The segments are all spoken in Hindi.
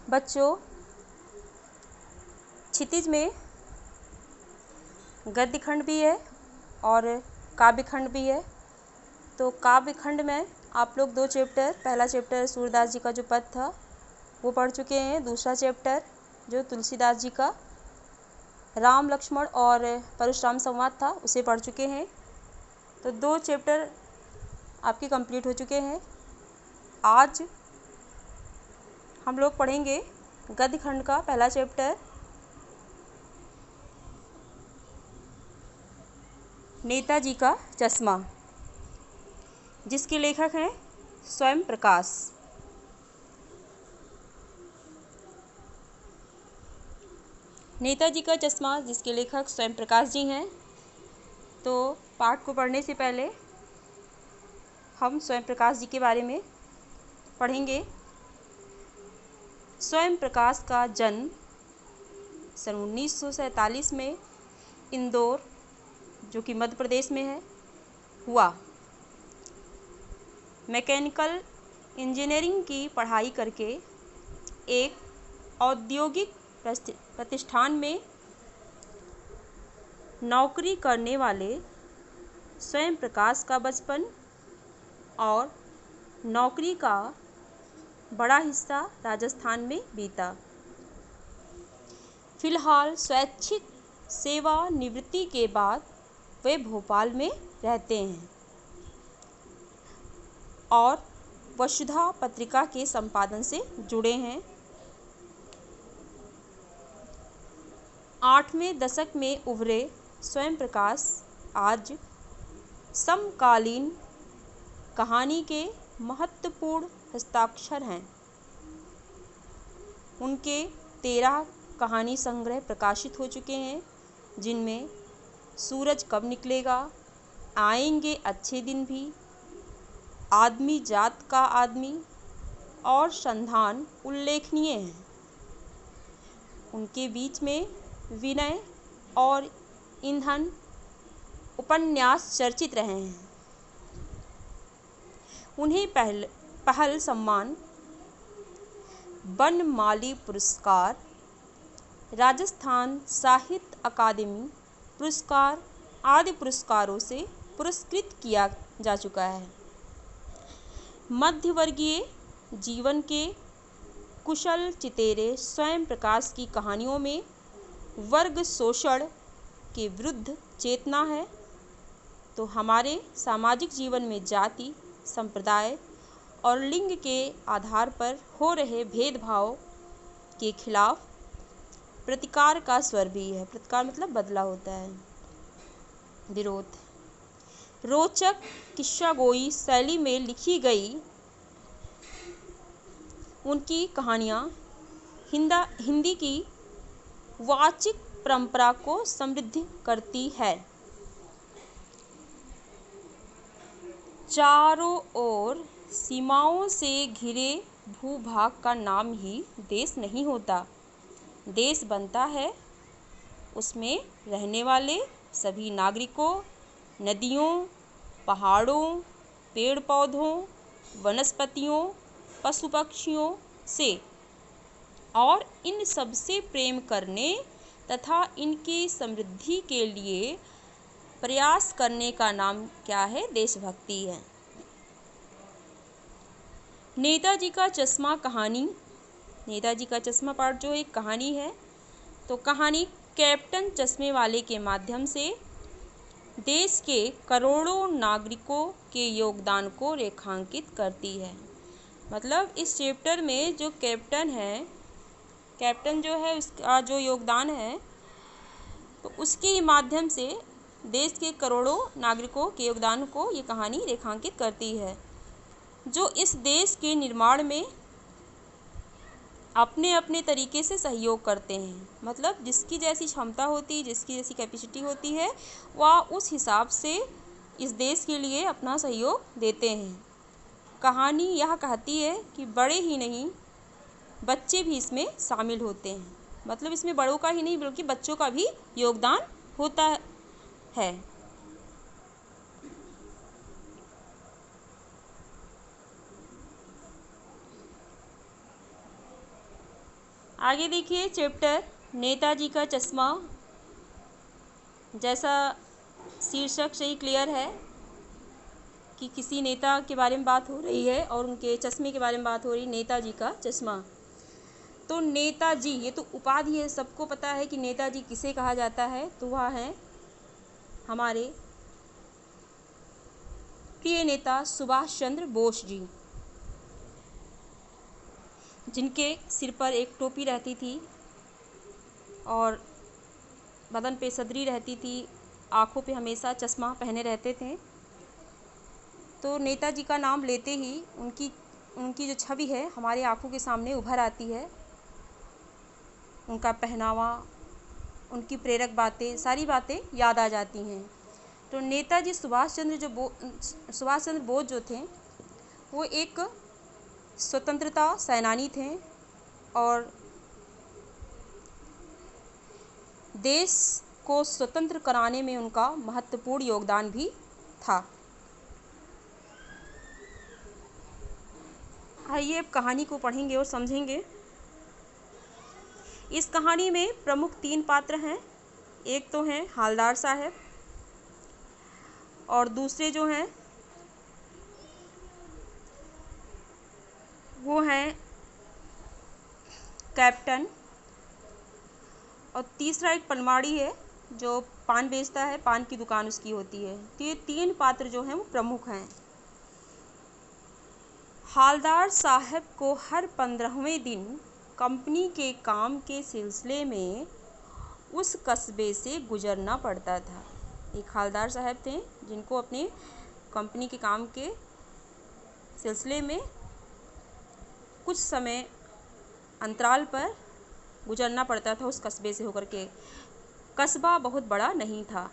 बच्चों, क्षितिज में गद्य खंड भी है और काव्य खंड भी है। तो काव्य खंड में आप लोग 2 चैप्टर, पहला चैप्टर सूरदास जी का जो पद था वो पढ़ चुके हैं। दूसरा चैप्टर जो तुलसीदास जी का राम लक्ष्मण और परशुराम संवाद था उसे पढ़ चुके हैं। तो 2 चैप्टर आपके कंप्लीट हो चुके हैं। आज हम लोग पढ़ेंगे गद्य खंड का पहला चैप्टर, नेताजी का चश्मा, जिसके लेखक हैं स्वयं प्रकाश। नेताजी का चश्मा जिसके लेखक स्वयं प्रकाश जी हैं। तो पाठ को पढ़ने से पहले हम स्वयं प्रकाश जी के बारे में पढ़ेंगे। स्वयं प्रकाश का जन्म सन 1947 में इंदौर, जो कि मध्य प्रदेश में है, हुआ। मैकेनिकल इंजीनियरिंग की पढ़ाई करके एक औद्योगिक प्रतिष्ठान में नौकरी करने वाले स्वयं प्रकाश का बचपन और नौकरी का बड़ा हिस्सा राजस्थान में बीता। फिलहाल स्वैच्छिक सेवानिवृत्ति के बाद वे भोपाल में रहते हैं और वसुधा पत्रिका के संपादन से जुड़े हैं। 8वें दशक में उभरे स्वयं प्रकाश आज समकालीन कहानी के महत्वपूर्ण हस्ताक्षर हैं। उनके 13 कहानी संग्रह प्रकाशित हो चुके हैं, जिनमें सूरज कब निकलेगा, आएंगे अच्छे दिन भी, आदमी जात का आदमी और संधान उल्लेखनीय हैं। उनके बीच में विनय और ईंधन उपन्यास चर्चित रहे हैं। उन्हें पहल सम्मान बनमाली पुरस्कार, राजस्थान साहित्य अकादमी पुरस्कार आदि पुरस्कारों से पुरस्कृत किया जा चुका है। मध्यवर्गीय जीवन के कुशल चितेरे स्वयं प्रकाश की कहानियों में वर्ग शोषण के विरुद्ध चेतना है, तो हमारे सामाजिक जीवन में जाति, संप्रदाय और लिंग के आधार पर हो रहे भेदभाव के खिलाफ प्रतिकार का स्वर भी है। प्रतिकार मतलब बदला होता है, विरोध। रोचक किस्सागोई शैली में लिखी गई उनकी कहानियाँ हिंदी की वाचिक परंपरा को समृद्ध करती है। चारों ओर सीमाओं से घिरे भूभाग का नाम ही देश नहीं होता। देश बनता है उसमें रहने वाले सभी नागरिकों, नदियों, पहाड़ों, पेड़ पौधों, वनस्पतियों, पशु पक्षियों से, और इन सब से प्रेम करने तथा इनकी समृद्धि के लिए प्रयास करने का नाम क्या है? देशभक्ति है। नेताजी का चश्मा कहानी, नेताजी का चश्मा पाठ जो एक कहानी है, तो कहानी कैप्टन चश्मे वाले के माध्यम से देश के करोड़ों नागरिकों के योगदान को रेखांकित करती है। मतलब इस चैप्टर में जो कैप्टन है, कैप्टन जो है उसका जो योगदान है, तो उसके माध्यम से देश के करोड़ों नागरिकों के योगदान को ये कहानी रेखांकित करती है, जो इस देश के निर्माण में अपने अपने तरीके से सहयोग करते हैं। मतलब जिसकी जैसी क्षमता होती है, जिसकी जैसी कैपेसिटी होती है, वह उस हिसाब से इस देश के लिए अपना सहयोग देते हैं। कहानी यह कहती है कि बड़े ही नहीं, बच्चे भी इसमें शामिल होते हैं। मतलब इसमें बड़ों का ही नहीं बल्कि बच्चों का भी योगदान होता है। आगे देखिए चैप्टर नेताजी का चश्मा। जैसा शीर्षक से ही क्लियर है कि किसी नेता के बारे में बात हो रही है और उनके चश्मे के बारे में बात हो रही है, नेताजी का चश्मा। तो नेताजी ये तो उपाधि है, सबको पता है कि नेताजी किसे कहा जाता है, तो वह है हमारे प्रिय नेता सुभाष चंद्र बोस जी, जिनके सिर पर एक टोपी रहती थी और बदन पे सदरी रहती थी, आँखों पे हमेशा चश्मा पहने रहते थे। तो नेताजी का नाम लेते ही उनकी जो छवि है हमारे आँखों के सामने उभर आती है। उनका पहनावा, उनकी प्रेरक बातें, सारी बातें याद आ जाती हैं। तो नेताजी सुभाष चंद्र बोस जो थे वो एक स्वतंत्रता सेनानी थे और देश को स्वतंत्र कराने में उनका महत्वपूर्ण योगदान भी था। आइए अब कहानी को पढ़ेंगे और समझेंगे। इस कहानी में प्रमुख 3 पात्र हैं। एक तो हैं हालदार साहब और दूसरे जो हैं वो हैं कैप्टन और तीसरा एक पनवाड़ी है जो पान बेचता है, पान की दुकान उसकी होती है। तो ये 3 पात्र जो हैं वो प्रमुख हैं। हालदार साहब को हर 15वें दिन कंपनी के काम के सिलसिले में उस कस्बे से गुजरना पड़ता था। एक हालदार साहब थे जिनको अपने कंपनी के काम के सिलसिले में कुछ समय अंतराल पर गुजरना पड़ता था उस कस्बे से होकर के। कस्बा बहुत बड़ा नहीं था,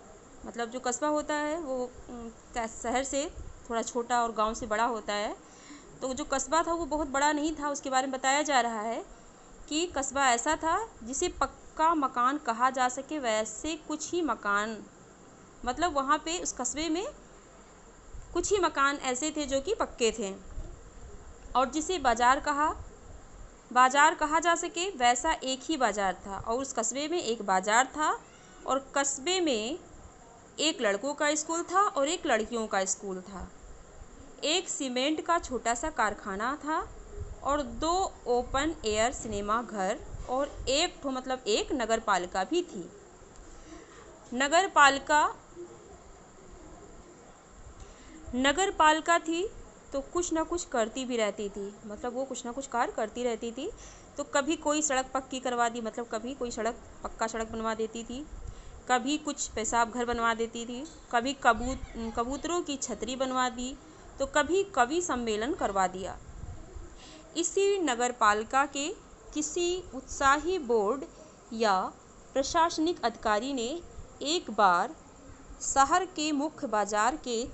मतलब जो कस्बा होता है वो शहर से थोड़ा छोटा और गांव से बड़ा होता है। तो जो कस्बा था वो बहुत बड़ा नहीं था। उसके बारे में बताया जा रहा है कि कस्बा ऐसा था जिसे पक्का मकान कहा जा सके, वैसे कुछ ही मकान, मतलब वहाँ पे उस कस्बे में कुछ ही मकान ऐसे थे जो कि पक्के थे। और जिसे बाज़ार कहा जा सके वैसा एक ही बाज़ार था। और उस कस्बे में एक बाज़ार था और कस्बे में एक लड़कों का स्कूल था और एक लड़कियों का स्कूल था। एक सीमेंट का छोटा सा कारखाना था और 2 ओपन एयर सिनेमा घर और एक नगर पालिका भी थी। नगर पालिका थी तो कुछ ना कुछ करती भी रहती थी, मतलब वो कुछ ना कुछ कार्य करती रहती थी। तो कभी कोई सड़क पक्की करवा दी, मतलब कभी कोई पक्का सड़क बनवा देती थी, कभी कुछ पेशाब घर बनवा देती थी, कभी कबूतरों की छतरी बनवा दी, तो कभी कवि सम्मेलन करवा दिया। इसी नगर पालिका के किसी उत्साही बोर्ड या प्रशासनिक अधिकारी ने एक बार शहर के मुख्य बाजार के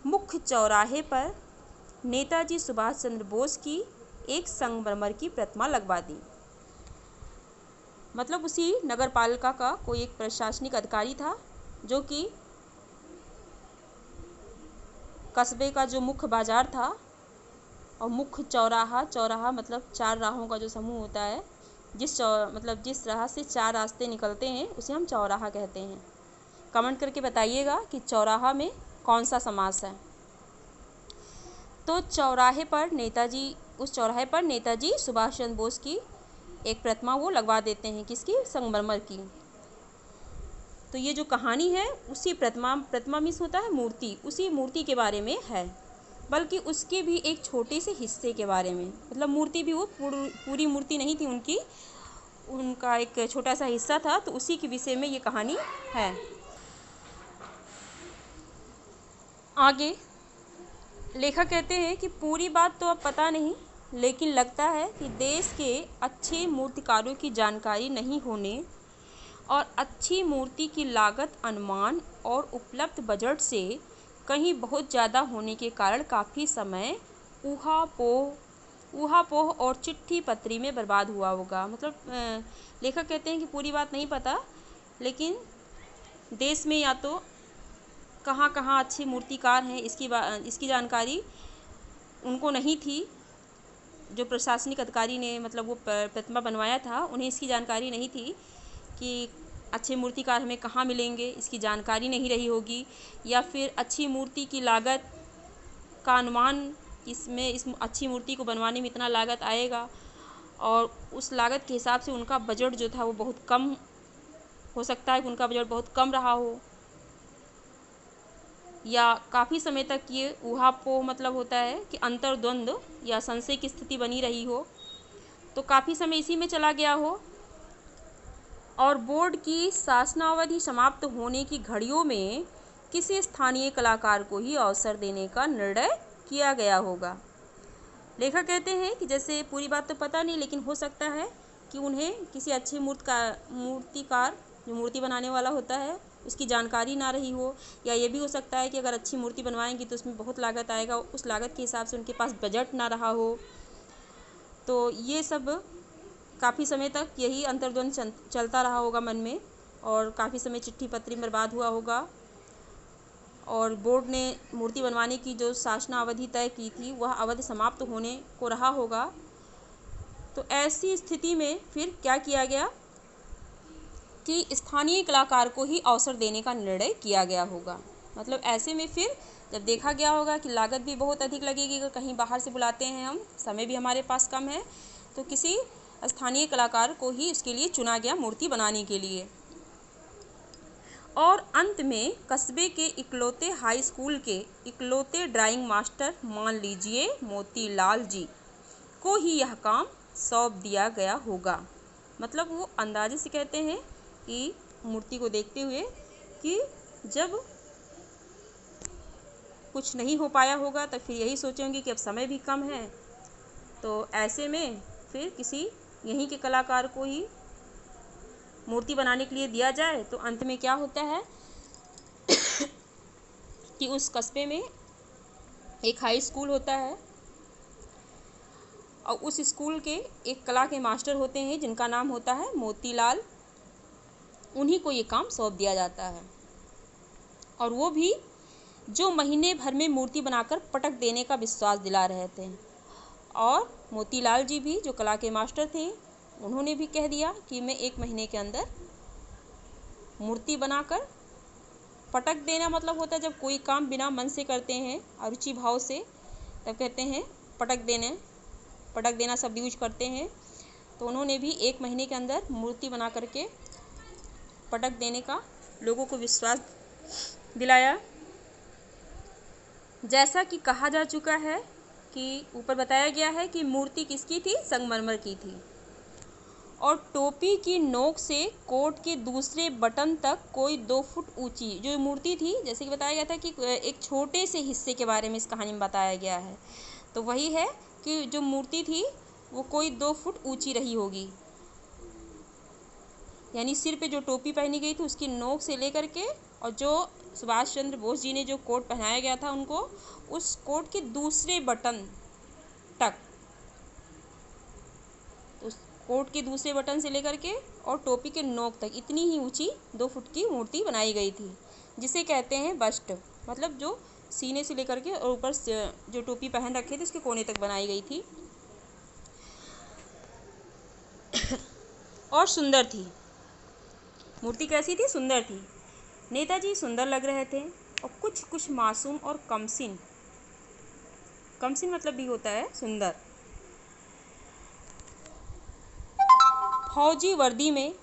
मुख्य चौराहे पर नेताजी सुभाष चंद्र बोस की एक संगमरमर की प्रतिमा लगवा दी। मतलब उसी नगर पालिका का कोई एक प्रशासनिक अधिकारी था जो कि कस्बे का जो मुख्य बाजार था और मुख्य चौराहा मतलब 4 राहों का जो समूह होता है, जिस राह से 4 रास्ते निकलते हैं उसे हम चौराहा कहते हैं। कमेंट करके बताइएगा कि चौराहा में कौन सा समास है। तो उस चौराहे पर नेताजी सुभाष चंद्र बोस की एक प्रतिमा वो लगवा देते हैं, किसकी? संगमरमर की। तो ये जो कहानी है उसी प्रतिमा मीन्स होता है मूर्ति, उसी मूर्ति के बारे में है, बल्कि उसके भी एक छोटे से हिस्से के बारे में। मतलब मूर्ति भी वो पूरी मूर्ति नहीं थी उनका एक छोटा सा हिस्सा था, तो उसी के विषय में ये कहानी है। आगे लेखक कहते हैं कि पूरी बात तो अब पता नहीं, लेकिन लगता है कि देश के अच्छे मूर्तिकारों की जानकारी नहीं होने और अच्छी मूर्ति की लागत अनुमान और उपलब्ध बजट से कहीं बहुत ज़्यादा होने के कारण काफ़ी समय ऊहापोह और चिट्ठी पत्री में बर्बाद हुआ होगा। मतलब लेखक कहते हैं कि पूरी बात नहीं पता, लेकिन देश में या तो कहाँ अच्छे मूर्तिकार हैं इसकी जानकारी उनको नहीं थी, जो प्रशासनिक अधिकारी ने मतलब वो प्रतिमा बनवाया था, उन्हें इसकी जानकारी नहीं थी कि अच्छे मूर्तिकार हमें कहाँ मिलेंगे, इसकी जानकारी नहीं रही होगी, या फिर अच्छी मूर्ति की लागत का अनुमान, इसमें इस अच्छी मूर्ति को बनवाने में इतना लागत आएगा, और उस लागत के हिसाब से उनका बजट जो था वो बहुत कम हो सकता है कि उनका बजट बहुत कम रहा हो, या काफ़ी समय तक ये ऊहापोह मतलब होता है कि अंतर्द्वंद या संशय की स्थिति बनी रही हो, तो काफ़ी समय इसी में चला गया हो, और बोर्ड की शासनावधि समाप्त होने की घड़ियों में किसी स्थानीय कलाकार को ही अवसर देने का निर्णय किया गया होगा। लेखक कहते हैं कि जैसे पूरी बात तो पता नहीं, लेकिन हो सकता है कि उन्हें किसी अच्छे मूर्तिकार जो मूर्ति बनाने वाला होता है उसकी जानकारी ना रही हो, या ये भी हो सकता है कि अगर अच्छी मूर्ति बनवाएंगे तो उसमें बहुत लागत आएगा, उस लागत के हिसाब से उनके पास बजट ना रहा हो। तो ये सब काफ़ी समय तक यही अंतर्द्वंद चलता रहा होगा मन में, और काफ़ी समय चिट्ठी पत्री बर्बाद हुआ होगा, और बोर्ड ने मूर्ति बनवाने की जो शासनावधि तय की थी वह अवधि समाप्त होने को रहा होगा। तो ऐसी स्थिति में फिर क्या किया गया कि स्थानीय कलाकार को ही अवसर देने का निर्णय किया गया होगा। मतलब ऐसे में फिर जब देखा गया होगा कि लागत भी बहुत अधिक लगेगी, अगर कहीं बाहर से बुलाते हैं हम, समय भी हमारे पास कम है, तो किसी स्थानीय कलाकार को ही इसके लिए चुना गया मूर्ति बनाने के लिए। और अंत में कस्बे के इकलौते हाई स्कूल के इकलौते ड्राइंग मास्टर मान लीजिए मोतीलाल जी को ही यह काम सौंप दिया गया होगा। मतलब वो अंदाजे से कहते हैं कि मूर्ति को देखते हुए कि जब कुछ नहीं हो पाया होगा तो फिर यही सोचेंगे कि अब समय भी कम है, तो ऐसे में फिर किसी यहीं के कलाकार को ही मूर्ति बनाने के लिए दिया जाए। तो अंत में क्या होता है कि उस कस्बे में एक हाई स्कूल होता है, और उस स्कूल के एक कला के मास्टर होते हैं जिनका नाम होता है मोतीलाल, उन्हीं को ये काम सौंप दिया जाता है। और वो भी जो महीने भर में मूर्ति बनाकर पटक देने का विश्वास दिला रहे थे। और मोतीलाल जी भी जो कला के मास्टर थे, उन्होंने भी कह दिया कि मैं 1 महीने के अंदर मूर्ति बनाकर पटक देना, मतलब होता है जब कोई काम बिना मन से करते हैं अरुचि भाव से, तब कहते हैं पटक देना शब्द यूज करते हैं। तो उन्होंने भी 1 महीने के अंदर मूर्ति बना करके पटक देने का लोगों को विश्वास दिलाया। जैसा कि कहा जा चुका है कि ऊपर बताया गया है कि मूर्ति किसकी थी, संगमरमर की थी, और टोपी की नोक से कोट के दूसरे बटन तक कोई 2 फुट ऊंची जो मूर्ति थी, जैसे कि बताया गया था कि एक छोटे से हिस्से के बारे में इस कहानी में बताया गया है, तो वही है कि जो मूर्ति थी वो कोई 2 फुट ऊंची रही होगी, यानी सिर पे जो टोपी पहनी गई थी उसकी नोक से लेकर के, और जो सुभाष चंद्र बोस जी ने जो कोट पहनाया गया था उनको, उस कोट के दूसरे बटन तक, उस कोट के दूसरे बटन से लेकर के और टोपी के नोक तक इतनी ही ऊंची 2 फुट की मूर्ति बनाई गई थी, जिसे कहते हैं बस्ट। मतलब जो सीने से लेकर के और ऊपर से जो टोपी पहन रखे थे उसके कोने तक बनाई गई थी, और सुंदर थी। मूर्ति कैसी थी, सुंदर थी। नेताजी सुंदर लग रहे थे और कुछ मासूम और कमसिन मतलब भी होता है सुंदर, फौजी वर्दी में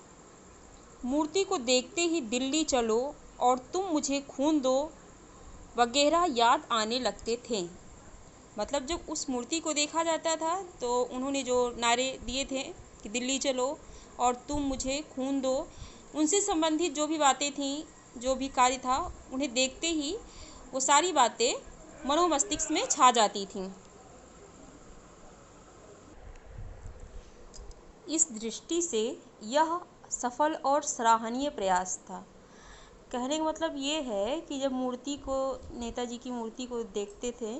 मूर्ति को देखते ही दिल्ली चलो और तुम मुझे खून दो वगैरह याद आने लगते थे। मतलब जब उस मूर्ति को देखा जाता था तो उन्होंने जो नारे दिए थे कि दिल्ली चलो और तुम मुझे खून दो, उनसे संबंधित जो भी बातें थीं, जो भी कार्य था, उन्हें देखते ही वो सारी बातें मनोमस्तिष्क में छा जाती थीं। इस दृष्टि से यह सफल और सराहनीय प्रयास था। कहने का मतलब ये है कि जब नेताजी की मूर्ति को देखते थे,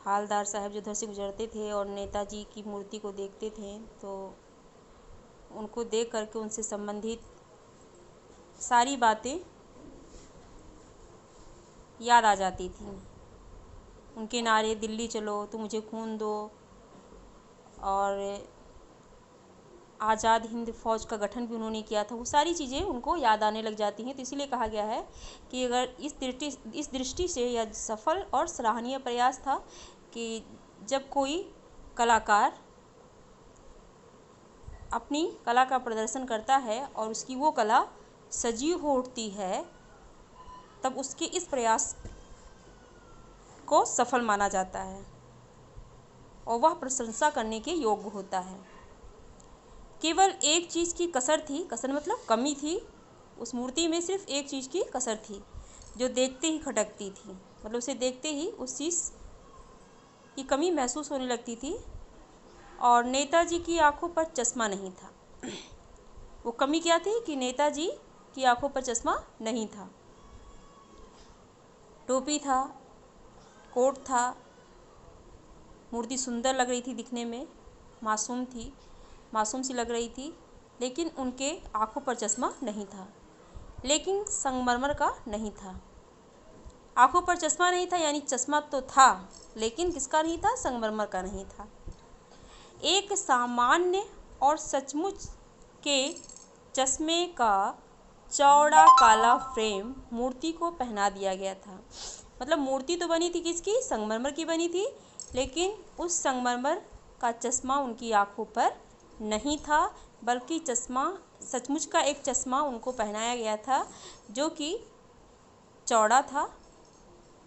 हालदार साहब जो उधर से गुजरते थे और नेताजी की मूर्ति को देखते थे, तो उनको देख करके उनसे संबंधित सारी बातें याद आ जाती थी। उनके नारे दिल्ली चलो, तुम मुझे खून दो, और आज़ाद हिंद फौज का गठन भी उन्होंने किया था। वो सारी चीज़ें उनको याद आने लग जाती हैं। तो इसीलिए कहा गया है कि अगर इस दृष्टि से यह सफल और सराहनीय प्रयास था कि जब कोई कलाकार अपनी कला का प्रदर्शन करता है और उसकी वो कला सजीव हो उठती है, तब उसके इस प्रयास को सफल माना जाता है और वह प्रशंसा करने के योग्य होता है। केवल एक चीज़ की कसर थी, कसर मतलब कमी थी, उस मूर्ति में सिर्फ एक चीज़ की कसर थी जो देखते ही खटकती थी, मतलब उसे देखते ही उस चीज़ की कमी महसूस होने लगती थी, और नेताजी की आंखों पर चश्मा नहीं था। वो कमी क्या थी कि नेताजी की आंखों पर चश्मा नहीं था। टोपी था, कोट था, मूर्ति सुंदर लग रही थी दिखने में, मासूम थी, मासूम सी लग रही थी, लेकिन उनके आंखों पर चश्मा नहीं था। लेकिन संगमरमर का नहीं था। आंखों पर चश्मा नहीं था यानी चश्मा तो था, लेकिन किसका नहीं था? संगमरमर का नहीं था। एक सामान्य और सचमुच के चश्मे का चौड़ा काला फ्रेम मूर्ति को पहना दिया गया था। मतलब मूर्ति तो बनी थी किसकी? संगमरमर की बनी थी, लेकिन उस संगमरमर का चश्मा उनकी आंखों पर नहीं था, बल्कि चश्मा सचमुच का एक चश्मा उनको पहनाया गया था जो कि चौड़ा था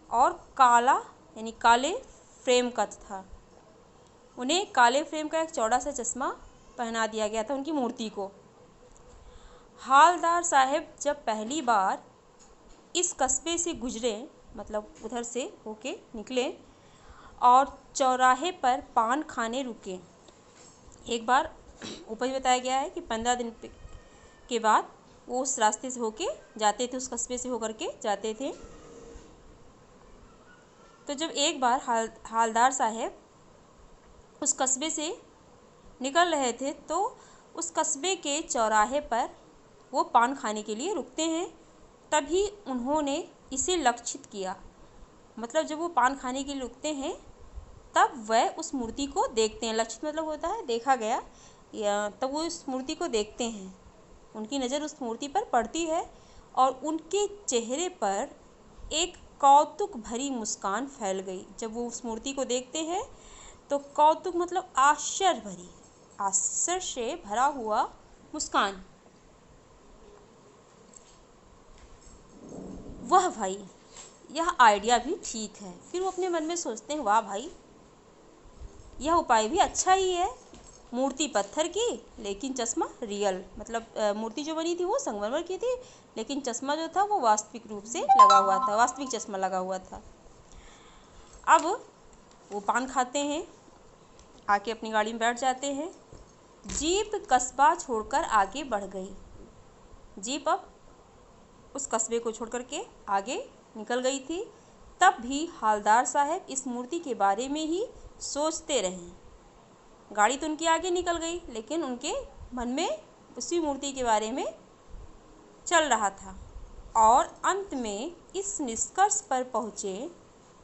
और काला यानी काले फ्रेम का था। उन्हें काले फ्रेम का एक चौड़ा सा चश्मा पहना दिया गया था उनकी मूर्ति को। हालदार साहब जब पहली बार इस कस्बे से गुजरे, मतलब उधर से होके निकले और चौराहे पर पान खाने रुके। एक बार ऊपर ही बताया गया है कि 15 दिन के बाद वो उस रास्ते से होके जाते थे, उस कस्बे से होकर के जाते थे। तो जब एक बार हालदार साहब उस कस्बे से निकल रहे थे, तो उस कस्बे के चौराहे पर वो पान खाने के लिए रुकते हैं। तभी उन्होंने इसे लक्षित किया, मतलब जब वो पान खाने के लिए रुकते हैं तब वह उस मूर्ति को देखते हैं। लक्षित मतलब होता है देखा गया, या तब वो उस मूर्ति को देखते हैं, उनकी नज़र उस मूर्ति पर पड़ती है और उनके चेहरे पर एक कौतुक भरी मुस्कान फैल गई। जब वो उस मूर्ति को देखते हैं तो कौतुक मतलब आश्चर्य भरी, आश्चर्य से भरा हुआ मुस्कान। वाह भाई, यह आइडिया भी ठीक है। फिर वो अपने मन में सोचते हैं, वाह भाई, यह उपाय भी अच्छा ही है। मूर्ति पत्थर की लेकिन चश्मा रियल, मतलब मूर्ति जो बनी थी वो संगमरमर की थी, लेकिन चश्मा जो था वो वास्तविक रूप से लगा हुआ था, वास्तविक चश्मा लगा हुआ था। अब वो पान खाते हैं, आके अपनी गाड़ी में बैठ जाते हैं। जीप कस्बा छोड़कर आगे बढ़ गई। जीप अब उस कस्बे को छोड़ करके आगे निकल गई थी। तब भी हालदार साहब इस मूर्ति के बारे में ही सोचते रहे। गाड़ी तो उनकी आगे निकल गई, लेकिन उनके मन में उसी मूर्ति के बारे में चल रहा था, और अंत में इस निष्कर्ष पर पहुँचे,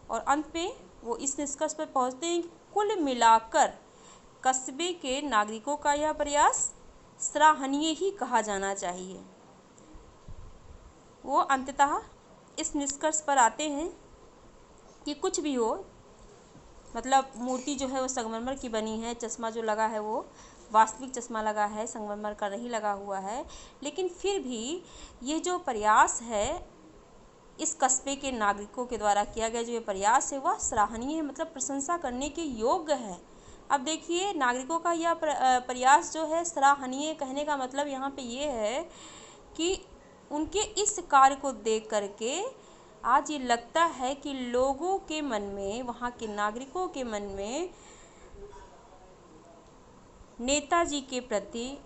और अंत में वो इस निष्कर्ष पर पहुँचते हैं कि कुल मिलाकर कस्बे के नागरिकों का यह प्रयास सराहनीय ही कहा जाना चाहिए। वो अंततः इस निष्कर्ष पर आते हैं कि कुछ भी हो, मतलब मूर्ति जो है वो संगमरमर की बनी है, चश्मा जो लगा है वो वास्तविक चश्मा लगा है, संगमरमर का नहीं लगा हुआ है, लेकिन फिर भी ये जो प्रयास है इस कस्बे के नागरिकों के द्वारा किया गया जो ये प्रयास है वह सराहनीय है, मतलब प्रशंसा करने के योग्य है। अब देखिए, नागरिकों का यह प्रयास जो है सराहनीय, कहने का मतलब यहाँ पे ये है कि उनके इस कार्य को देख करके आज ये लगता है कि लोगों के मन में, वहाँ के नागरिकों के मन में नेताजी के प्रति,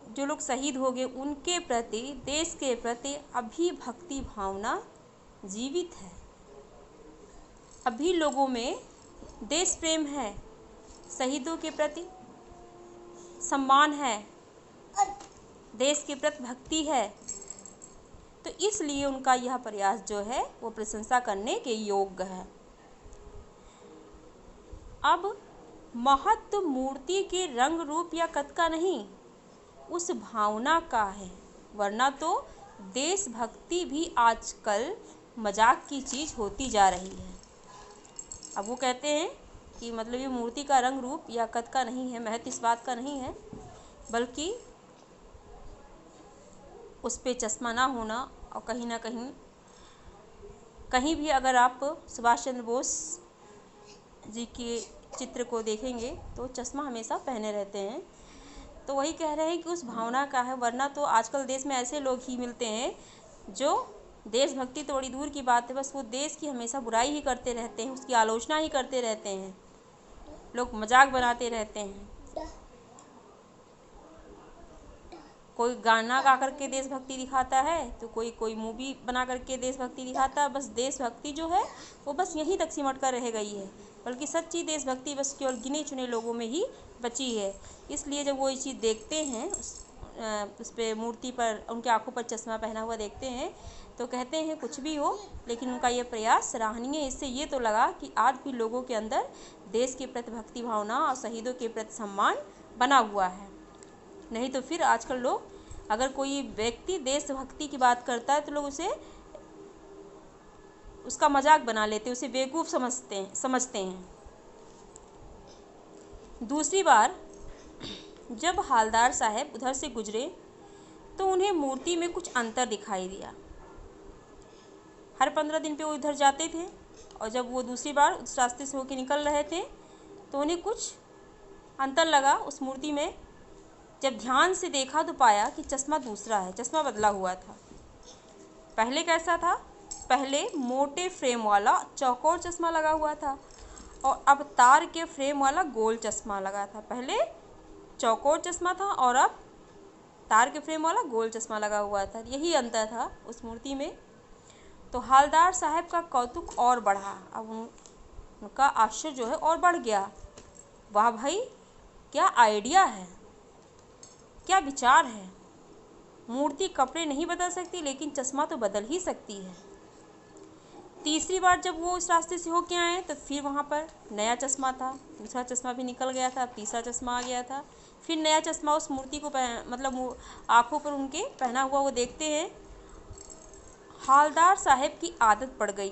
जो लोग शहीद हो गए उनके प्रति, देश के प्रति अभी भक्ति भावना जीवित है। अभी लोगों में देश प्रेम है, शहीदों के प्रति सम्मान है, देश के प्रति भक्ति है। तो इसलिए उनका यह प्रयास जो है वो प्रशंसा करने के योग्य है। अब महत्व मूर्ति के रंग रूप या कद का नहीं, उस भावना का है, वरना तो देशभक्ति भी आजकल मजाक की चीज़ होती जा रही है। अब वो कहते हैं कि मतलब ये मूर्ति का रंग रूप या कद का नहीं है, महत्व इस बात का नहीं है, बल्कि उस पे चश्मा ना होना, और कहीं ना कहीं भी अगर आप सुभाष चंद्र बोस जी के चित्र को देखेंगे तो चश्मा हमेशा पहने रहते हैं। तो वही कह रहे हैं कि उस भावना का है, वरना तो आजकल देश में ऐसे लोग ही मिलते हैं जो देशभक्ति तो बड़ी दूर की बात है, बस वो देश की हमेशा बुराई ही करते रहते हैं, उसकी आलोचना ही करते रहते हैं, लोग मजाक बनाते रहते हैं। कोई गाना गा करके देशभक्ति दिखाता है तो कोई मूवी बना करके देशभक्ति दिखाता है। बस देशभक्ति जो है वो बस यहीं तक सिमट कर रह गई है, बल्कि सच्ची देशभक्ति बस केवल गिने चुने लोगों में ही बची है। इसलिए जब वो ये चीज़ देखते हैं, उस पे मूर्ति पर उनकी आंखों पर चश्मा पहना हुआ देखते हैं, तो कहते हैं कुछ भी हो लेकिन उनका ये प्रयास सराहनीय है। इससे ये तो लगा कि आज भी लोगों के अंदर देश के प्रति भक्ति भावना और शहीदों के प्रति सम्मान बना हुआ है। नहीं तो फिर आजकल लोग, अगर कोई व्यक्ति देशभक्ति की बात करता है तो लोग उसे उसका मजाक बना लेते हैं, उसे बेवकूफ़ समझते हैं। दूसरी बार जब हालदार साहब उधर से गुजरे तो उन्हें मूर्ति में कुछ अंतर दिखाई दिया। हर 15 दिन पे वो उधर जाते थे, और जब वो दूसरी बार उस रास्ते से होकर निकल रहे थे तो उन्हें कुछ अंतर लगा उस मूर्ति में। जब ध्यान से देखा तो पाया कि चश्मा दूसरा है, चश्मा बदला हुआ था। पहले कैसा था? पहले मोटे फ्रेम वाला चौकोर चश्मा लगा हुआ था, और अब तार के फ्रेम वाला गोल चश्मा लगा था। पहले चौकोर चश्मा था और अब तार के फ्रेम वाला गोल चश्मा लगा हुआ था। यही अंतर था उस मूर्ति में। तो हालदार साहब का कौतुक और बढ़ा, अब उनका आश्चर्य जो है और बढ़ गया। वाह भाई, क्या आइडिया है, क्या विचार है। मूर्ति कपड़े नहीं बदल सकती, लेकिन चश्मा तो बदल ही सकती है। तीसरी बार जब वो इस रास्ते से होके आए तो फिर वहाँ पर नया चश्मा था, दूसरा चश्मा भी निकल गया था, तीसरा चश्मा आ गया था, फिर नया चश्मा उस मूर्ति को मतलब आँखों पर उनके पहना हुआ वो देखते हैं। हालदार साहब की आदत पड़ गई,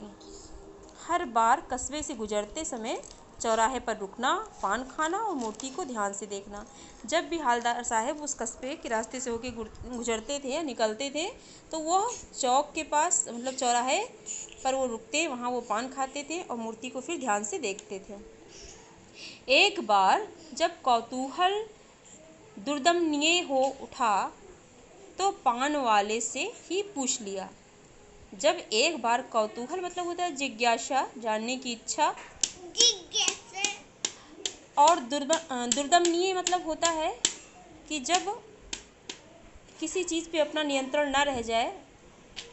हर बार कस्बे से गुजरते समय चौराहे पर रुकना, पान खाना और मूर्ति को ध्यान से देखना। जब भी हालदार साहब उस कस्बे के रास्ते से होकर गुजरते थे या निकलते थे तो वह चौक के पास मतलब चौराहे पर वो रुकते, वहाँ वो पान खाते थे और मूर्ति को फिर ध्यान से देखते थे। एक बार जब कौतूहल दुर्दमनीय हो उठा तो पान वाले से ही पूछ लिया। जब एक बार कौतूहल मतलब होता है जिज्ञासा, जानने की इच्छा, और दुर्दमनीय मतलब होता है कि जब किसी चीज़ पे अपना नियंत्रण ना रह जाए,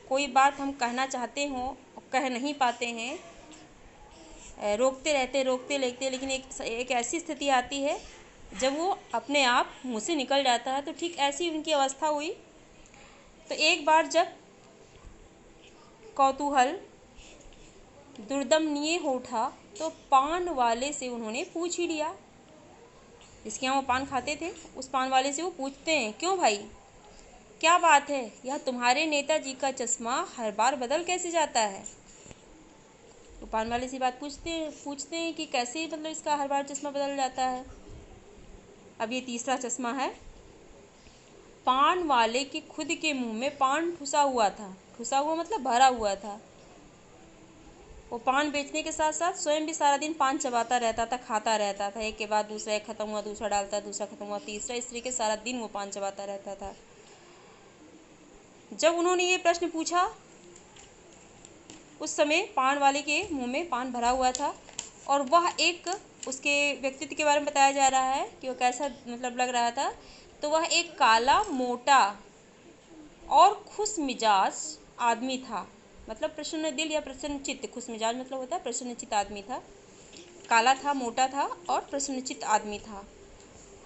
कोई बात हम कहना चाहते हों कह नहीं पाते हैं, रोकते लेते, लेकिन एक ऐसी स्थिति आती है जब वो अपने आप मुँह से निकल जाता है। तो ठीक ऐसी उनकी अवस्था हुई। तो एक बार जब कौतूहल दुर्दमनीय हो उठा तो पान वाले से उन्होंने पूछ ही लिया। जिसके यहाँ वो पान खाते थे उस पान वाले से वो पूछते हैं, क्यों भाई, क्या बात है, यह तुम्हारे नेताजी का चश्मा हर बार बदल कैसे जाता है? तो पान वाले से बात पूछते हैं कि कैसे मतलब इसका हर बार चश्मा बदल जाता है। अब ये तीसरा चश्मा है। पान वाले के खुद के मुंह में पान ठुसा हुआ मतलब भरा हुआ था। वो पान बेचने के साथ साथ स्वयं भी सारा दिन पान चबाता रहता था, खाता रहता था, एक के बाद दूसरा, एक खत्म हुआ दूसरा डालता, दूसरा खत्म हुआ तीसरा, इस तरीके सारा दिन वो पान चबाता रहता था। जब उन्होंने ये प्रश्न पूछा उस समय पान वाले के मुंह में पान भरा हुआ था, और वह एक उसके व्यक्तित्व के बारे में बताया जा रहा है कि वो कैसा मतलब लग रहा था। तो वह एक काला, मोटा और खुश मिजाज आदमी था, मतलब प्रसन्न दिल या प्रसन्न चित्त। खुश मिजाज मतलब होता है प्रसन्न चित्त आदमी था। काला था, मोटा था और प्रसन्न चित्त आदमी था।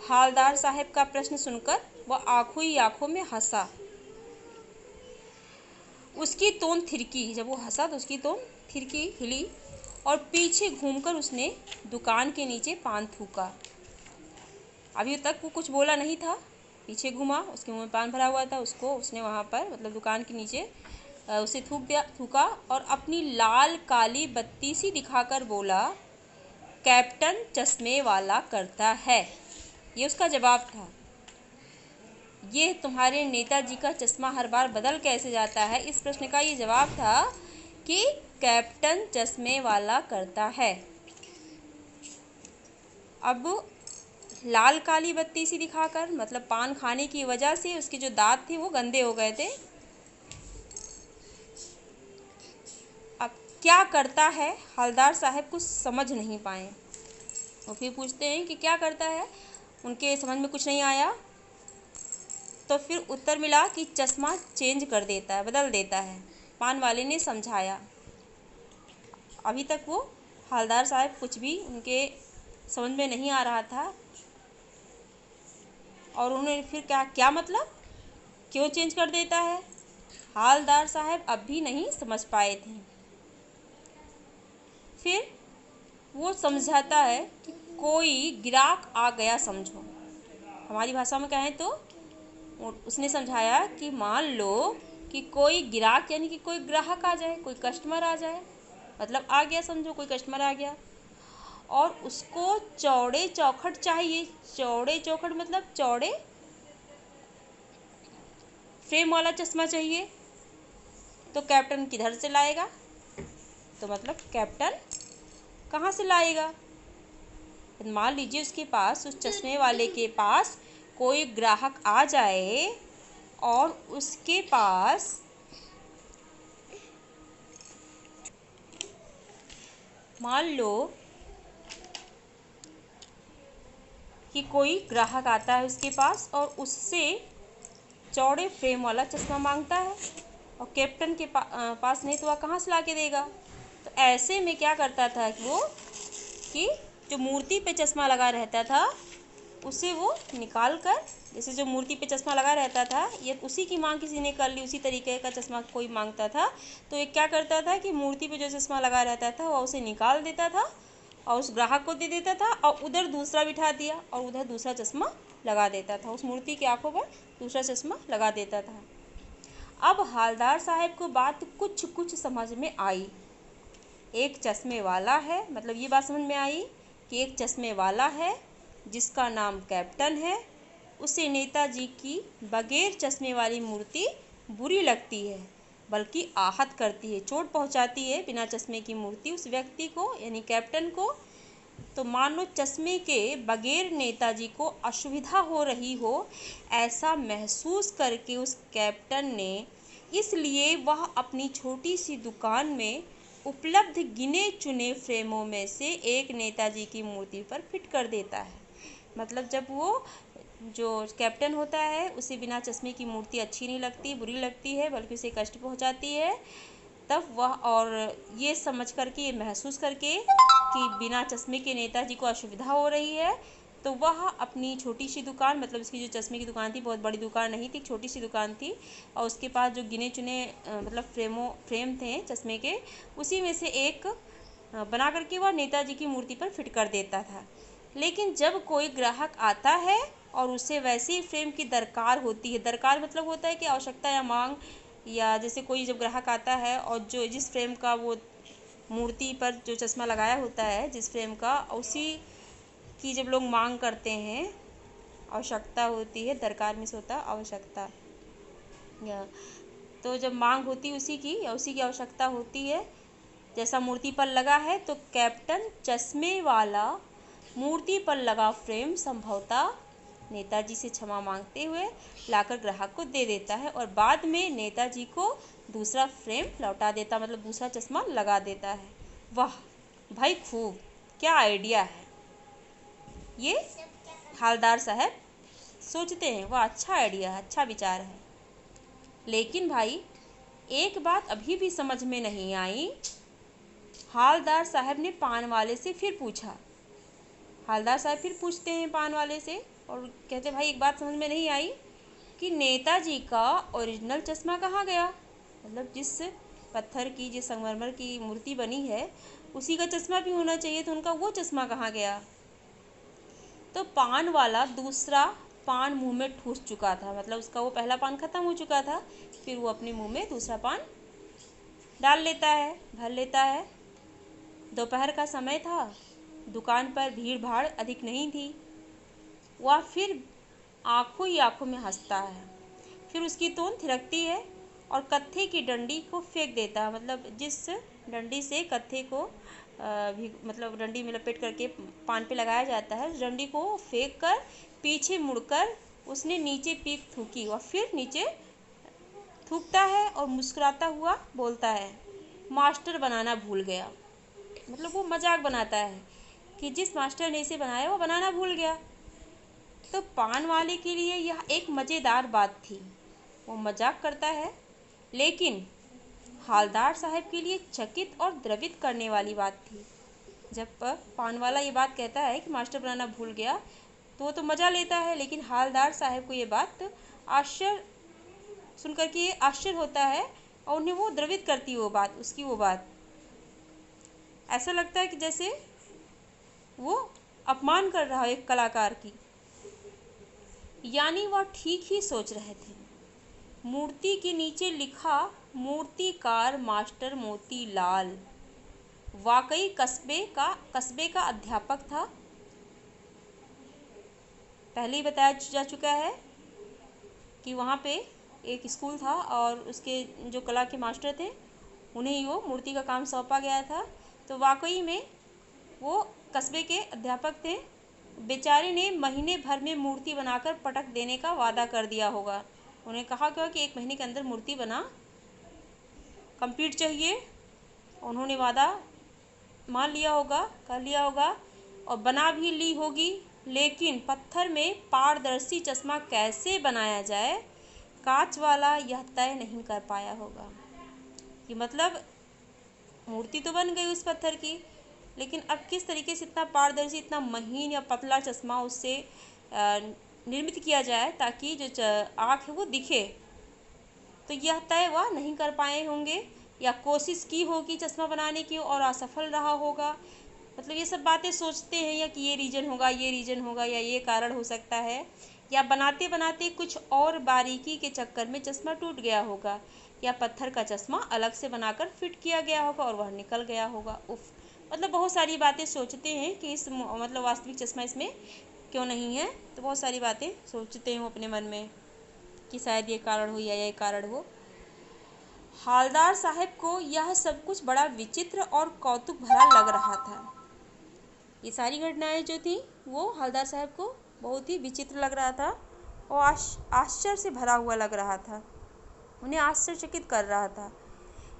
हालदार साहब का प्रश्न सुनकर वह आंखों ही आंखों में हंसा। उसकी टोन थिरकी, जब वो हंसा तो उसकी टोन थिरकी, हिली, और पीछे घूमकर उसने दुकान के नीचे पान थूका। अभी तक वो कुछ बोला नहीं था, पीछे घूमा, उसके मुंह में पान भरा हुआ था, उसको उसने वहाँ पर मतलब दुकान के नीचे उसे थूका और अपनी लाल काली बत्ती सी दिखाकर बोला, कैप्टन चश्मे वाला करता है। ये उसका जवाब था। ये तुम्हारे नेताजी का चश्मा हर बार बदल कैसे जाता है, इस प्रश्न का ये जवाब था कि कैप्टन चश्मे वाला करता है। अब लाल काली बत्ती सी दिखाकर मतलब पान खाने की वजह से उसके जो दांत थे वो गंदे हो गए थे। अब क्या करता है, हवलदार साहब कुछ समझ नहीं पाए। वो फिर पूछते हैं कि क्या करता है, उनके समझ में कुछ नहीं आया। तो फिर उत्तर मिला कि चश्मा चेंज कर देता है, बदल देता है। पान वाले ने समझाया। अभी तक वो हवलदार साहब कुछ भी उनके समझ में नहीं आ रहा था और उन्होंने फिर क्या मतलब क्यों चेंज कर देता है, हवलदार साहब अब भी नहीं समझ पाए थे। फिर वो समझाता है कि कोई ग्राहक आ गया समझो। हमारी भाषा में कहें तो उसने समझाया कि मान लो कि कोई ग्राहक यानी कि कोई ग्राहक आ जाए, कोई कस्टमर आ जाए, मतलब आ गया समझो, कोई कस्टमर आ गया और उसको चौड़े चौखट चाहिए। चौड़े चौखट मतलब चौड़े फ्रेम वाला चश्मा चाहिए। तो कैप्टन किधर से लाएगा, तो मतलब कैप्टन कहाँ से लाएगा। मान लीजिए उसके पास, उस चश्मे वाले के पास कोई ग्राहक आ जाए और उसके पास मान लो कि कोई ग्राहक आता है उसके पास और उससे चौड़े फ्रेम वाला चश्मा मांगता है और कैप्टन के पास नहीं, तो वह कहाँ से ला के देगा। तो ऐसे में क्या करता था वो कि जो मूर्ति पे चश्मा लगा रहता था उसे वो निकाल कर, जैसे जो मूर्ति पे चश्मा लगा रहता था ये उसी की मांग किसी ने कर ली, उसी तरीके का चश्मा कोई मांगता था, तो ये क्या करता था कि मूर्ति पे जो चश्मा लगा रहता था वह उसे निकाल देता था और उस ग्राहक को दे देता था और उधर दूसरा बिठा दिया और उधर दूसरा चश्मा लगा देता था, उस मूर्ति की आंखों पर दूसरा चश्मा लगा देता था। अब हवलदार साहब को बात कुछ कुछ समझ में आई। एक चश्मे वाला है, मतलब ये बात समझ में आई कि एक चश्मे वाला है जिसका नाम कैप्टन है, उसे नेताजी की बगैर चश्मे वाली मूर्ति बुरी लगती है, बल्कि आहत करती है, चोट पहुंचाती है बिना चश्मे की मूर्ति उस व्यक्ति को यानी कैप्टन को। तो मान लो चश्मे के बगैर नेताजी को असुविधा हो रही हो, ऐसा महसूस करके उस कैप्टन ने, इसलिए वह अपनी छोटी सी दुकान में उपलब्ध गिने चुने फ्रेमों में से एक नेताजी की मूर्ति पर फिट कर देता है। मतलब जब वो जो कैप्टन होता है उसे बिना चश्मे की मूर्ति अच्छी नहीं लगती, बुरी लगती है, बल्कि उसे कष्ट पहुंचाती है, तब वह और ये समझ करके, ये महसूस करके कि बिना चश्मे के नेताजी को असुविधा हो रही है, तो वह अपनी छोटी सी दुकान, मतलब उसकी जो चश्मे की दुकान थी, बहुत बड़ी दुकान नहीं थी, छोटी सी दुकान थी और उसके पास जो गिने चुने मतलब फ्रेम थे चश्मे के, उसी में से एक बना करके वह नेताजी की मूर्ति पर फिट कर देता था। लेकिन जब कोई ग्राहक आता है और उसे वैसे ही फ्रेम की दरकार होती है, दरकार मतलब होता है कि आवश्यकता या मांग, या जैसे कोई जब ग्राहक आता है और जो जिस फ्रेम का वो मूर्ति पर जो चश्मा लगाया होता है जिस फ्रेम का, उसी की जब लोग मांग करते हैं, आवश्यकता होती है, दरकार में से होता है आवश्यकता, या तो जब मांग होती उसी की या उसी की आवश्यकता होती है, जैसा मूर्ति पर लगा है, तो कैप्टन चश्मे वाला मूर्ति पर लगा फ्रेम संभवतः नेताजी से क्षमा मांगते हुए लाकर ग्राहक को दे देता है और बाद में नेताजी को दूसरा फ्रेम लौटा देता, मतलब दूसरा चश्मा लगा देता है। वाह भाई, खूब, क्या आइडिया है ये। हवलदार साहब सोचते हैं वह अच्छा आइडिया है, अच्छा विचार है। लेकिन भाई एक बात अभी भी समझ में नहीं आई। हवलदार साहब ने पान वाले से फिर पूछा, हवलदार साहब फिर पूछते हैं पान वाले से और कहते भाई एक बात समझ में नहीं आई कि नेताजी का ओरिजिनल चश्मा कहाँ गया, मतलब जिस पत्थर की, जिस संगमरमर की मूर्ति बनी है उसी का चश्मा भी होना चाहिए, तो उनका वो चश्मा कहाँ गया। तो पान वाला दूसरा पान मुंह में ठूस चुका था, मतलब उसका वो पहला पान खत्म हो चुका था, फिर वो अपने मुंह में दूसरा पान डाल लेता है, भर लेता है। दोपहर का समय था, दुकान पर भीड़ भाड़ अधिक नहीं थी। वह फिर आंखों ही आंखों में हंसता है, फिर उसकी तोन थिरकती है और कत्थे की डंडी को फेंक देता है, मतलब जिस डंडी से कत्थे को भी मतलब डंडी में लपेट करके पान पे लगाया जाता है, उस डंडी को फेंक कर पीछे मुड़कर उसने नीचे पीक थूकी और फिर नीचे थूकता है और मुस्कुराता हुआ बोलता है, मास्टर बनाना भूल गया। मतलब वो मजाक बनाता है कि जिस मास्टर ने इसे बनाया वो बनाना भूल गया। तो पान वाले के लिए यह एक मज़ेदार बात थी, वो मजाक करता है, लेकिन हालदार साहब के लिए चकित और द्रवित करने वाली बात थी। जब पान वाला ये बात कहता है कि मास्टर बनाना भूल गया, तो वो तो मज़ा लेता है, लेकिन हालदार साहब को ये बात आश्चर्य सुनकर के ये आश्चर्य होता है और उन्हें वो द्रवित करती है वो बात, उसकी वो बात। ऐसा लगता है कि जैसे वो अपमान कर रहा है एक कलाकार की। यानी वह ठीक ही सोच रहे थे। मूर्ति के नीचे लिखा मूर्तिकार मास्टर मोतीलाल वाकई कस्बे का अध्यापक था। पहले ही बताया जा चुका है कि वहाँ पे एक स्कूल था और उसके जो कला के मास्टर थे उन्हें ही वो मूर्ति का काम सौंपा गया था। तो वाकई में वो कस्बे के अध्यापक थे। बेचारे ने महीने भर में मूर्ति बनाकर पटक देने का वादा कर दिया होगा। उन्हें कहा गया कि 1 महीने के अंदर मूर्ति बना कंप्लीट चाहिए। उन्होंने वादा मान लिया होगा, कर लिया होगा और बना भी ली होगी, लेकिन पत्थर में पारदर्शी चश्मा कैसे बनाया जाए, कांच वाला यह तय नहीं कर पाया होगा। कि मतलब मूर्ति तो बन गई उस पत्थर की, लेकिन अब किस तरीके से इतना पारदर्शी, इतना महीन या पतला चश्मा उससे निर्मित किया जाए ताकि जो आँख है वो दिखे, तो यह तय वह नहीं कर पाए होंगे या कोशिश की होगी चश्मा बनाने की और असफल रहा होगा। मतलब ये सब बातें सोचते हैं या कि ये रीज़न होगा, ये रीज़न होगा या ये कारण हो सकता है, या बनाते बनाते कुछ और बारीकी के चक्कर में चश्मा टूट गया होगा, या पत्थर का चश्मा अलग से बनाकर फिट किया गया होगा और वह निकल गया होगा। उफ, मतलब बहुत सारी बातें सोचते हैं कि इस मतलब वास्तविक चश्मा इसमें क्यों नहीं है। तो बहुत सारी बातें सोचते हैं वो अपने मन में कि शायद ये कारण हो या ये कारण हो। हालदार साहब को यह सब कुछ बड़ा विचित्र और कौतुक भरा लग रहा था। ये सारी घटनाएं जो थी वो हालदार साहब को बहुत ही विचित्र लग रहा था और आश्चर्य से भरा हुआ लग रहा था, उन्हें आश्चर्यचकित कर रहा था।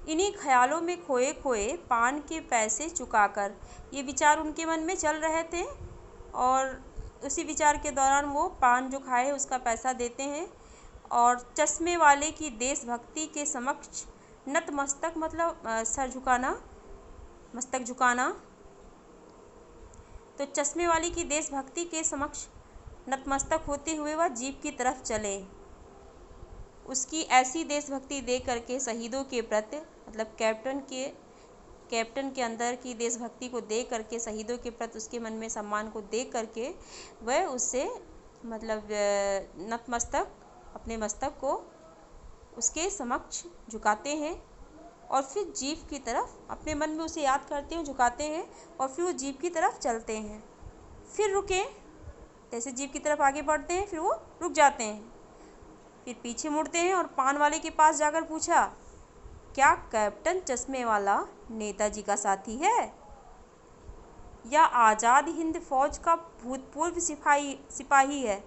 इन्हीं ख्यालों में खोए खोए पान के पैसे चुकाकर ये विचार उनके मन में चल रहे थे और उसी विचार के दौरान वो पान जो खाए उसका पैसा देते हैं और चश्मे वाले की देशभक्ति के समक्ष नतमस्तक, मतलब सर झुकाना, मस्तक झुकाना। तो चश्मे वाली की देशभक्ति के समक्ष नतमस्तक होते हुए वह जीप की तरफ चले। उसकी ऐसी देशभक्ति देख करके शहीदों के प्रति, मतलब कैप्टन के अंदर की देशभक्ति को देख करके शहीदों के प्रति उसके मन में सम्मान को देख करके वह उससे मतलब नतमस्तक, अपने मस्तक को उसके समक्ष झुकाते हैं और फिर जीप की तरफ अपने मन में उसे याद करते हैं, झुकाते हैं और फिर वो जीप की तरफ चलते हैं। फिर रुके, जैसे जीप की तरफ आगे बढ़ते हैं फिर वो रुक जाते हैं, फिर पीछे मुड़ते हैं और पान वाले के पास जाकर पूछा, क्या कैप्टन चश्मे वाला नेताजी का साथी है या आज़ाद हिंद फौज का भूतपूर्व सिपाही है।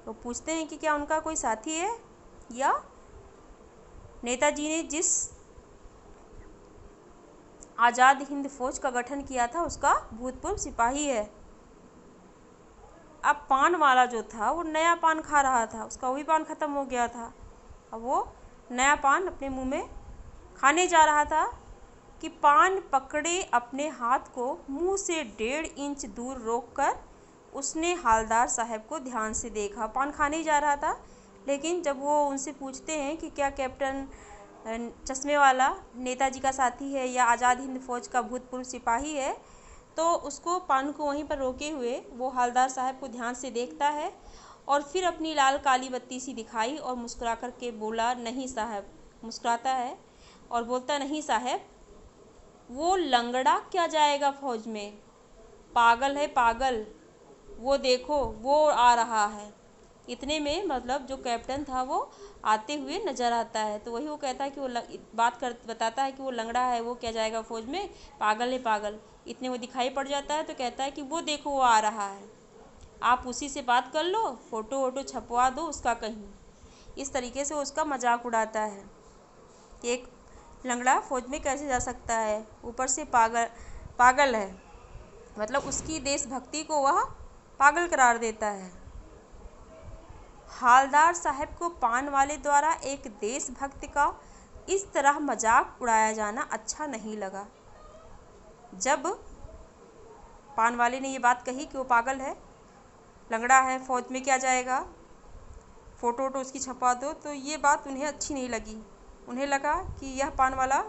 तो पूछते हैं कि क्या उनका कोई साथी है या नेताजी ने जिस आज़ाद हिंद फौज का गठन किया था उसका भूतपूर्व सिपाही है। अब पान वाला जो था वो नया पान खा रहा था, उसका वही पान ख़त्म हो गया था। अब वो नया पान अपने मुंह में खाने जा रहा था कि पान पकड़े अपने हाथ को मुंह से 1.5 इंच दूर रोककर उसने हालदार साहब को ध्यान से देखा। पान खाने ही जा रहा था, लेकिन जब वो उनसे पूछते हैं कि क्या कैप्टन चश्मे वाला नेताजी का साथी है या आज़ाद हिंद फौज का भूतपूर्व सिपाही है, तो उसको पानू को वहीं पर रोके हुए वो हवलदार साहब को ध्यान से देखता है और फिर अपनी लाल काली बत्ती सी दिखाई और मुस्कुरा कर के बोला, नहीं साहब, मुस्कुराता है और बोलता, नहीं साहब, वो लंगड़ा क्या जाएगा फौज में, पागल है पागल, वो देखो वो आ रहा है। इतने में मतलब जो कैप्टन था वो आते हुए नज़र आता है, तो वही वो कहता है कि वो बताता है कि वो लंगड़ा है, वो क्या जाएगा फौज में, पागल है पागल। इतने वो दिखाई पड़ जाता है तो कहता है कि वो देखो वो आ रहा है, आप उसी से बात कर लो, फ़ोटो वोटो छपवा दो उसका कहीं। इस तरीके से उसका मजाक उड़ाता है कि एक लंगड़ा फौज में कैसे जा सकता है, ऊपर से पागल है, मतलब उसकी देशभक्ति को वह पागल करार देता है। हवलदार साहब को पान वाले द्वारा एक देशभक्त का इस तरह मजाक उड़ाया जाना अच्छा नहीं लगा। जब पान वाले ने ये बात कही कि वो पागल है, लंगड़ा है, फौज में क्या जाएगा, फ़ोटो वोटो उसकी छपवा दो, तो ये बात उन्हें अच्छी नहीं लगी। उन्हें लगा कि यह पान वाला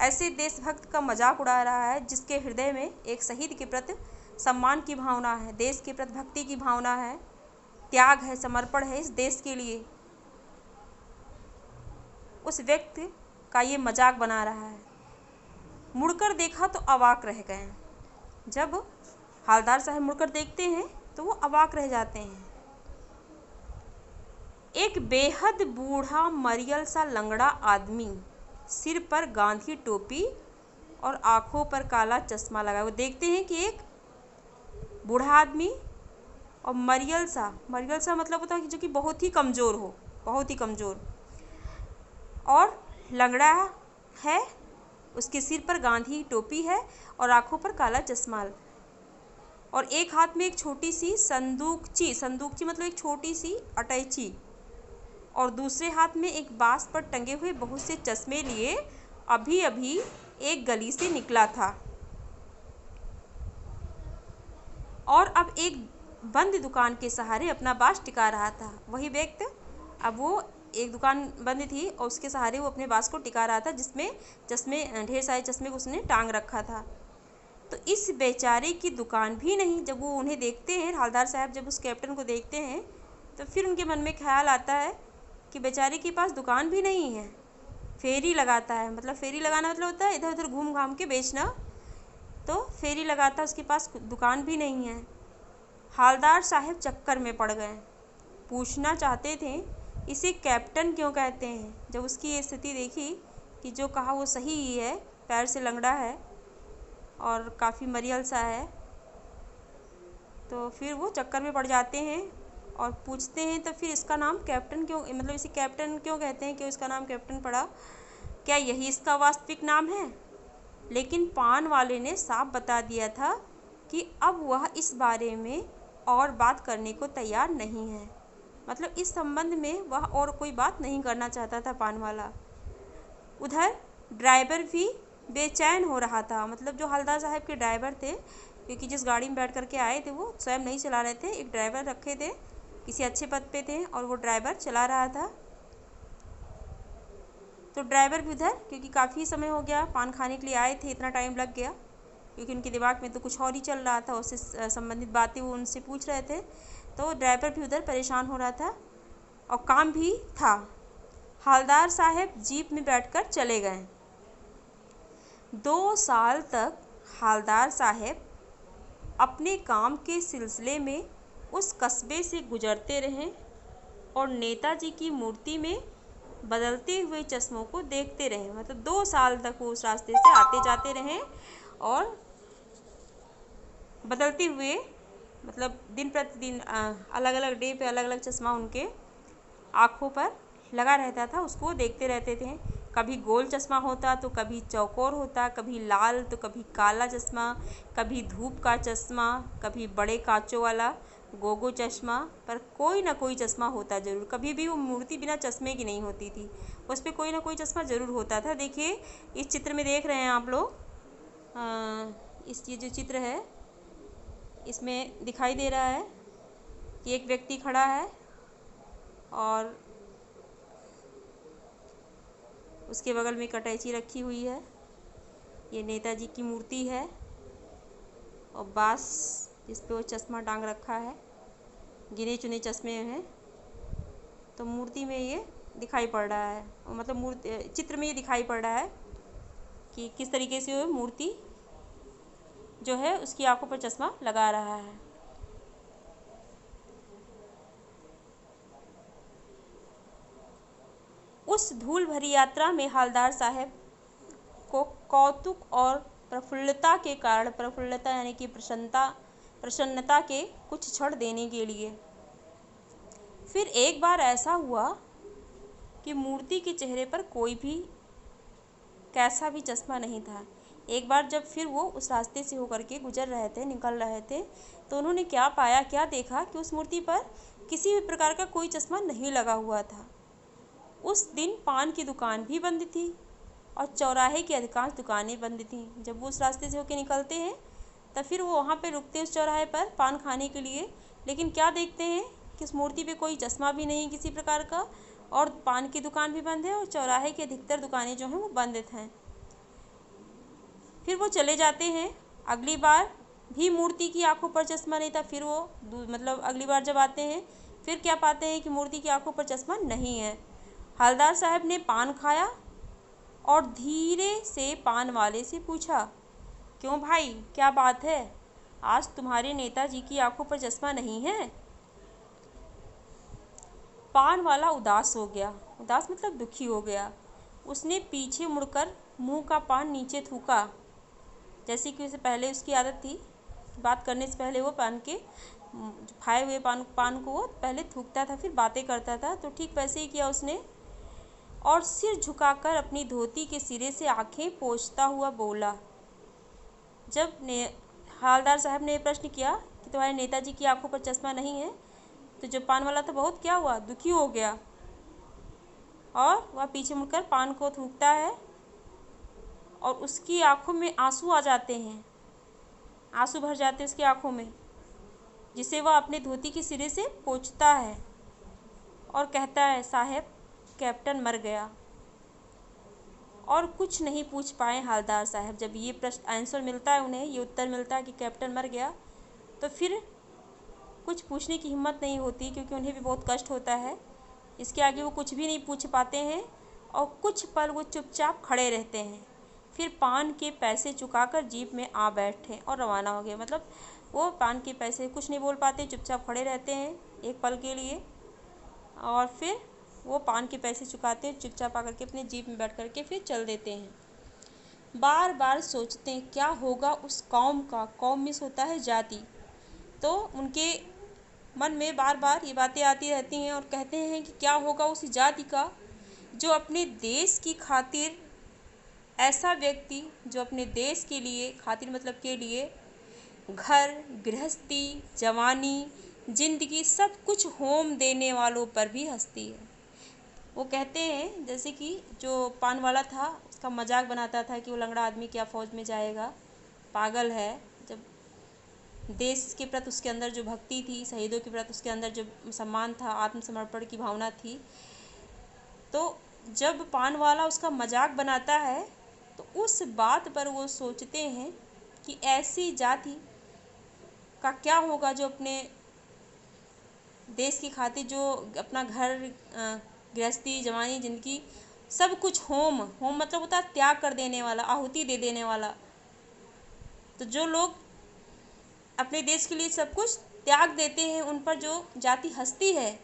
ऐसे देशभक्त का मजाक उड़ा रहा है जिसके हृदय में एक शहीद के प्रति सम्मान की भावना है, देश के प्रति भक्ति की भावना है, त्याग है, समर्पण है इस देश के लिए। उस व्यक्ति का ये मजाक बना रहा है। मुड़कर देखा तो अवाक रह गए। जब हवलदार साहब मुड़कर देखते हैं तो वो अवाक रह जाते हैं। एक बेहद बूढ़ा मरियल सा लंगड़ा आदमी, सिर पर गांधी टोपी और आँखों पर काला चश्मा लगा, वो देखते हैं कि एक बूढ़ा आदमी और मरियल सा मतलब होता है कि जो कि बहुत ही कमज़ोर हो, बहुत ही कमज़ोर, और लंगड़ा है, उसके सिर पर गांधी टोपी है और आँखों पर काला चश्मा, और एक हाथ में एक छोटी सी संदूकची मतलब एक छोटी सी अटैची, और दूसरे हाथ में एक बांस पर टंगे हुए बहुत से चश्मे लिए अभी अभी एक गली से निकला था और अब एक बंद दुकान के सहारे अपना बाँस टिका रहा था। वही व्यक्ति, अब वो एक दुकान बंद थी और उसके सहारे वो अपने बाँस को टिका रहा था, जिसमें ढेर सारे चश्मे को उसने टांग रखा था। तो इस बेचारे की दुकान भी नहीं। जब वो उन्हें देखते हैं, हवलदार साहब जब उस कैप्टन को देखते हैं, तो फिर उनके मन में ख्याल आता है कि बेचारे के पास दुकान भी नहीं है, फेरी लगाता है, मतलब फेरी लगाना मतलब होता है इधर उधर घूम घाम के बेचना, तो फेरी लगाता, उसके पास दुकान भी नहीं है। हवलदार साहब चक्कर में पड़ गए, पूछना चाहते थे इसे कैप्टन क्यों कहते हैं। जब उसकी ये स्थिति देखी कि जो कहा वो सही ही है, पैर से लंगड़ा है और काफ़ी मरियल सा है, तो फिर वो चक्कर में पड़ जाते हैं और पूछते हैं तो फिर इसका नाम कैप्टन क्यों, मतलब इसे कैप्टन क्यों कहते हैं, क्यों इसका नाम कैप्टन पड़ा, क्या यही इसका वास्तविक नाम है। लेकिन पान वाले ने साफ बता दिया था कि अब वह इस बारे में और बात करने को तैयार नहीं है, मतलब इस संबंध में वह और कोई बात नहीं करना चाहता था पान वाला। उधर ड्राइवर भी बेचैन हो रहा था, मतलब जो हवलदार साहब के ड्राइवर थे, क्योंकि जिस गाड़ी में बैठ करके आए थे वो स्वयं नहीं चला रहे थे, एक ड्राइवर रखे थे, किसी अच्छे पद पे थे और वो ड्राइवर चला रहा था। तो ड्राइवर भी उधर, क्योंकि काफ़ी समय हो गया, पान खाने के लिए आए थे, इतना टाइम लग गया, क्योंकि उनके दिमाग में तो कुछ और ही चल रहा था, उससे संबंधित बातें वो उनसे पूछ रहे थे, तो ड्राइवर भी उधर परेशान हो रहा था और काम भी था। हवलदार साहब जीप में बैठकर चले गए। 2 साल तक हवलदार साहब अपने काम के सिलसिले में उस कस्बे से गुजरते रहे और नेताजी की मूर्ति में बदलते हुए चश्मों को देखते रहे, मतलब 2 साल तक वो उस रास्ते से आते जाते रहे और बदलते हुए, मतलब दिन प्रतिदिन अलग अलग डे पे अलग अलग चश्मा उनके आँखों पर लगा रहता था, उसको देखते रहते थे। कभी गोल चश्मा होता तो कभी चौकोर होता, कभी लाल तो कभी काला चश्मा, कभी धूप का चश्मा, कभी बड़े कांचों वाला गोगो चश्मा, पर कोई ना कोई चश्मा होता ज़रूर। कभी भी वो मूर्ति बिना चश्मे की नहीं होती थी, उस पर कोई ना कोई चश्मा ज़रूर होता था। देखिए इस चित्र में देख रहे हैं आप लोग, ये जो चित्र है इसमें दिखाई दे रहा है कि एक व्यक्ति खड़ा है और उसके बगल में कटैची रखी हुई है। ये नेताजी की मूर्ति है और बांस जिस पे वो चश्मा टांग रखा है, गिने चुने चश्मे हैं। तो मूर्ति में ये दिखाई पड़ रहा है, मतलब मूर्ति चित्र में ये दिखाई पड़ रहा है कि किस तरीके से वो मूर्ति जो है उसकी आंखों पर चश्मा लगा रहा है। उस धूल भरी यात्रा में हवलदार साहब को कौतुक और प्रफुल्लता के कारण, प्रफुल्लता यानी कि प्रसन्नता के कुछ क्षण देने के लिए, फिर एक बार ऐसा हुआ कि मूर्ति के चेहरे पर कोई भी कैसा भी चश्मा नहीं था। एक बार जब फिर वो उस रास्ते से होकर के गुजर रहे थे, निकल रहे थे, तो उन्होंने क्या पाया, क्या देखा कि उस मूर्ति पर किसी भी प्रकार का कोई चश्मा नहीं लगा हुआ था। उस दिन पान की दुकान भी बंद थी और चौराहे की अधिकांश दुकानें बंद थीं। जब वो उस रास्ते से होकर निकलते हैं तब फिर वो वहाँ पे रुकते हैं उस चौराहे पर पान खाने के लिए, लेकिन क्या देखते हैं कि उस मूर्ति पे कोई चश्मा भी नहीं किसी प्रकार का, और पान की दुकान भी बंद है और चौराहे की अधिकतर दुकानें जो हैं वो बंद हैं। फिर वो चले जाते हैं। अगली बार भी मूर्ति की आंखों पर चश्मा नहीं था। फिर वो मतलब अगली बार जब आते हैं फिर क्या पाते हैं कि मूर्ति की आंखों पर चश्मा नहीं है। हवलदार साहब ने पान खाया और धीरे से पान वाले से पूछा, क्यों भाई, क्या बात है, आज तुम्हारे नेताजी की आंखों पर चश्मा नहीं है? पान वाला उदास हो गया। उदास मतलब दुखी हो गया। उसने पीछे मुड़कर मुंह का पान नीचे थूका, जैसे कि उसे पहले उसकी आदत थी। बात करने से पहले वो पान के खाए हुए पान को वो पहले थूकता था, फिर बातें करता था। तो ठीक वैसे ही किया उसने, और सिर झुकाकर अपनी धोती के सिरे से आंखें पोंछता हुआ बोला। जब हवलदार साहब ने प्रश्न किया कि तुम्हारे नेताजी की आंखों पर चश्मा नहीं है, तो जो पान वाला था बहुत क्या हुआ, दुखी हो गया, और वह पीछे मुड़कर पान को थूकता है और उसकी आंखों में आंसू आ जाते हैं, आंसू भर जाते हैं उसकी आंखों में, जिसे वह अपने धोती के सिरे से पोंछता है और कहता है, साहब कैप्टन मर गया। और कुछ नहीं पूछ पाए हवलदार साहब। जब ये प्रश्न आंसर मिलता है उन्हें, ये उत्तर मिलता है कि कैप्टन मर गया, तो फिर कुछ पूछने की हिम्मत नहीं होती, क्योंकि उन्हें भी बहुत कष्ट होता है। इसके आगे वो कुछ भी नहीं पूछ पाते हैं और कुछ पल वो चुपचाप खड़े रहते हैं। फिर पान के पैसे चुकाकर जीप में आ बैठे और रवाना हो गए। मतलब वो पान के पैसे, कुछ नहीं बोल पाते, चुपचाप खड़े रहते हैं एक पल के लिए, और फिर वो पान के पैसे चुकाते हैं, चुपचाप आकर के अपने जीप में बैठ कर के फिर चल देते हैं। बार बार सोचते हैं क्या होगा उस कौम का। कौम मिस होता है जाति। तो उनके मन में बार बार ये बातें आती रहती हैं और कहते हैं कि क्या होगा उस जाति का जो अपने देश की खातिर, ऐसा व्यक्ति जो अपने देश के लिए, खातिर मतलब के लिए, घर गृहस्थी, जवानी, जिंदगी सब कुछ होम देने वालों पर भी हंसती है। वो कहते हैं जैसे कि जो पान वाला था उसका मजाक बनाता था कि वो लंगड़ा आदमी क्या फ़ौज में जाएगा, पागल है। जब देश के प्रति उसके अंदर जो भक्ति थी, शहीदों के प्रति उसके अंदर जो सम्मान था, आत्मसमर्पण की भावना थी, तो जब पान वाला उसका मजाक बनाता है तो उस बात पर वो सोचते हैं कि ऐसी जाति का क्या होगा जो अपने देश की खातिर, जो अपना घर गृहस्थी, जवानी, जिंदगी सब कुछ होम मतलब होता है त्याग कर देने वाला, आहुति दे देने वाला। तो जो लोग अपने देश के लिए सब कुछ त्याग देते हैं, उन पर जो जाति हंसती है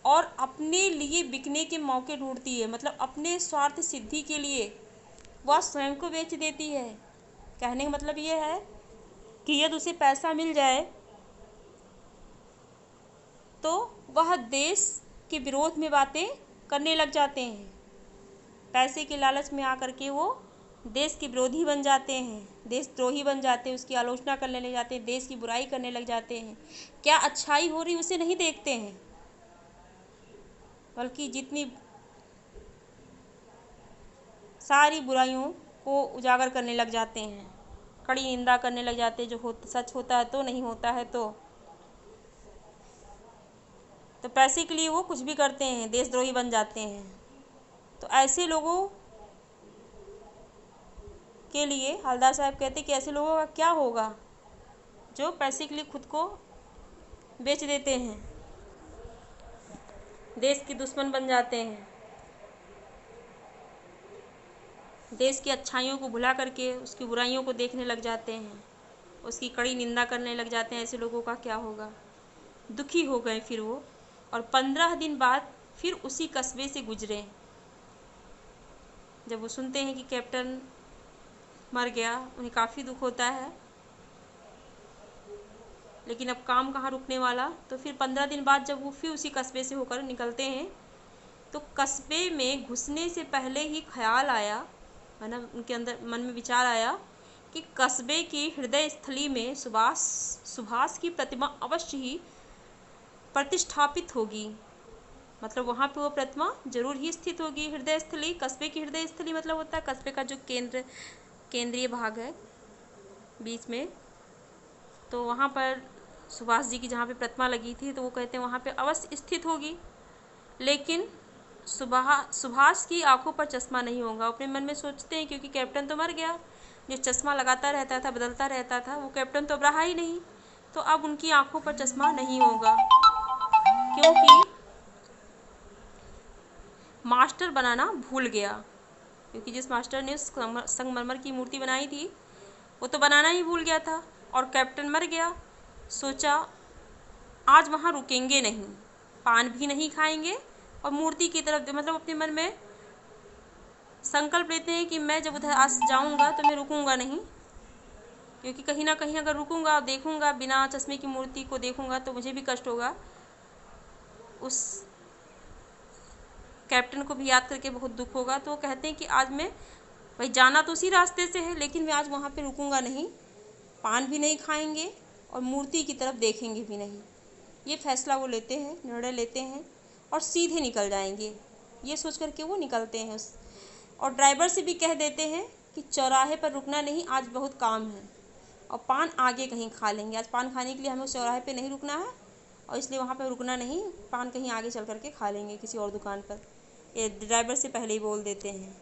और अपने लिए बिकने के मौके ढूंढती है, मतलब अपने स्वार्थ सिद्धि के लिए वह स्वयं को बेच देती है। कहने का मतलब ये है कि यदि उसे पैसा मिल जाए तो वह देश के विरोध में बातें करने लग जाते हैं। पैसे के लालच में आकर के वो देश के विरोधी बन जाते हैं, देशद्रोही बन जाते हैं, उसकी आलोचना करने लग जाते हैं, देश की बुराई करने लग जाते हैं। क्या अच्छाई हो रही उसे नहीं देखते हैं, बल्कि जितनी सारी बुराइयों को उजागर करने लग जाते हैं, कड़ी निंदा करने लग जाते हैं। जो सच होता है तो नहीं होता है तो पैसे के लिए वो कुछ भी करते हैं, देशद्रोही बन जाते हैं। तो ऐसे लोगों के लिए हवलदार साहब कहते कि ऐसे लोगों का क्या होगा जो पैसे के लिए खुद को बेच देते हैं, देश के दुश्मन बन जाते हैं, देश की अच्छाइयों को भुला करके उसकी बुराइयों को देखने लग जाते हैं, उसकी कड़ी निंदा करने लग जाते हैं। ऐसे लोगों का क्या होगा। दुखी हो गए फिर वो, और 15 दिन बाद फिर उसी कस्बे से गुजरे। जब वो सुनते हैं कि कैप्टन मर गया, उन्हें काफ़ी दुख होता है, लेकिन अब काम कहाँ रुकने वाला। तो फिर 15 दिन बाद जब वो फिर उसी कस्बे से होकर निकलते हैं, तो कस्बे में घुसने से पहले ही ख्याल आया, है ना, उनके अंदर मन में विचार आया कि कस्बे की हृदय स्थली में सुभाष की प्रतिमा अवश्य ही प्रतिष्ठापित होगी। मतलब वहाँ पे वो प्रतिमा जरूर ही स्थित होगी। हृदय स्थली, कस्बे की हृदय स्थली मतलब होता है कस्बे का जो केंद्रीय भाग है बीच में। तो वहाँ पर सुभाष जी की जहाँ पे प्रतिमा लगी थी, तो वो कहते हैं वहाँ पे अवश्य स्थित होगी। लेकिन सुभाष की आंखों पर चश्मा नहीं होगा। अपने मन में सोचते हैं क्योंकि कैप्टन तो मर गया, जो चश्मा लगाता रहता था, बदलता रहता था, वो कैप्टन तो अब रहा ही नहीं, तो अब उनकी आंखों पर चश्मा नहीं होगा। क्योंकि मास्टर बनाना भूल गया, क्योंकि जिस मास्टर ने संगमरमर की मूर्ति बनाई थी वो तो बनाना ही भूल गया था, और कैप्टन मर गया। सोचा आज वहाँ रुकेंगे नहीं, पान भी नहीं खाएंगे, और मूर्ति की तरफ मतलब अपने मन में संकल्प लेते हैं कि मैं जब उधर आज जाऊँगा तो मैं रुकूंगा नहीं, क्योंकि कहीं ना कहीं अगर रुकूंगा, देखूंगा, बिना चश्मे की मूर्ति को देखूंगा तो मुझे भी कष्ट होगा, उस कैप्टन को भी याद करके बहुत दुख होगा। तो वो कहते हैं कि आज मैं, भाई जाना तो उसी रास्ते से है, लेकिन मैं आज वहाँ पे रुकूंगा नहीं, पान भी नहीं खाएंगे और मूर्ति की तरफ देखेंगे भी नहीं। ये फैसला वो लेते हैं, निर्णय लेते हैं, और सीधे निकल जाएंगे, ये सोच करके वो निकलते हैं। और ड्राइवर से भी कह देते हैं कि चौराहे पर रुकना नहीं, आज बहुत काम है, और पान आगे कहीं खा लेंगे, आज पान खाने के लिए हमें उस चौराहे पे नहीं रुकना है, और इसलिए वहाँ पे रुकना नहीं, पान कहीं आगे चल करके खा लेंगे किसी और दुकान पर। ये ड्राइवर से पहले ही बोल देते हैं।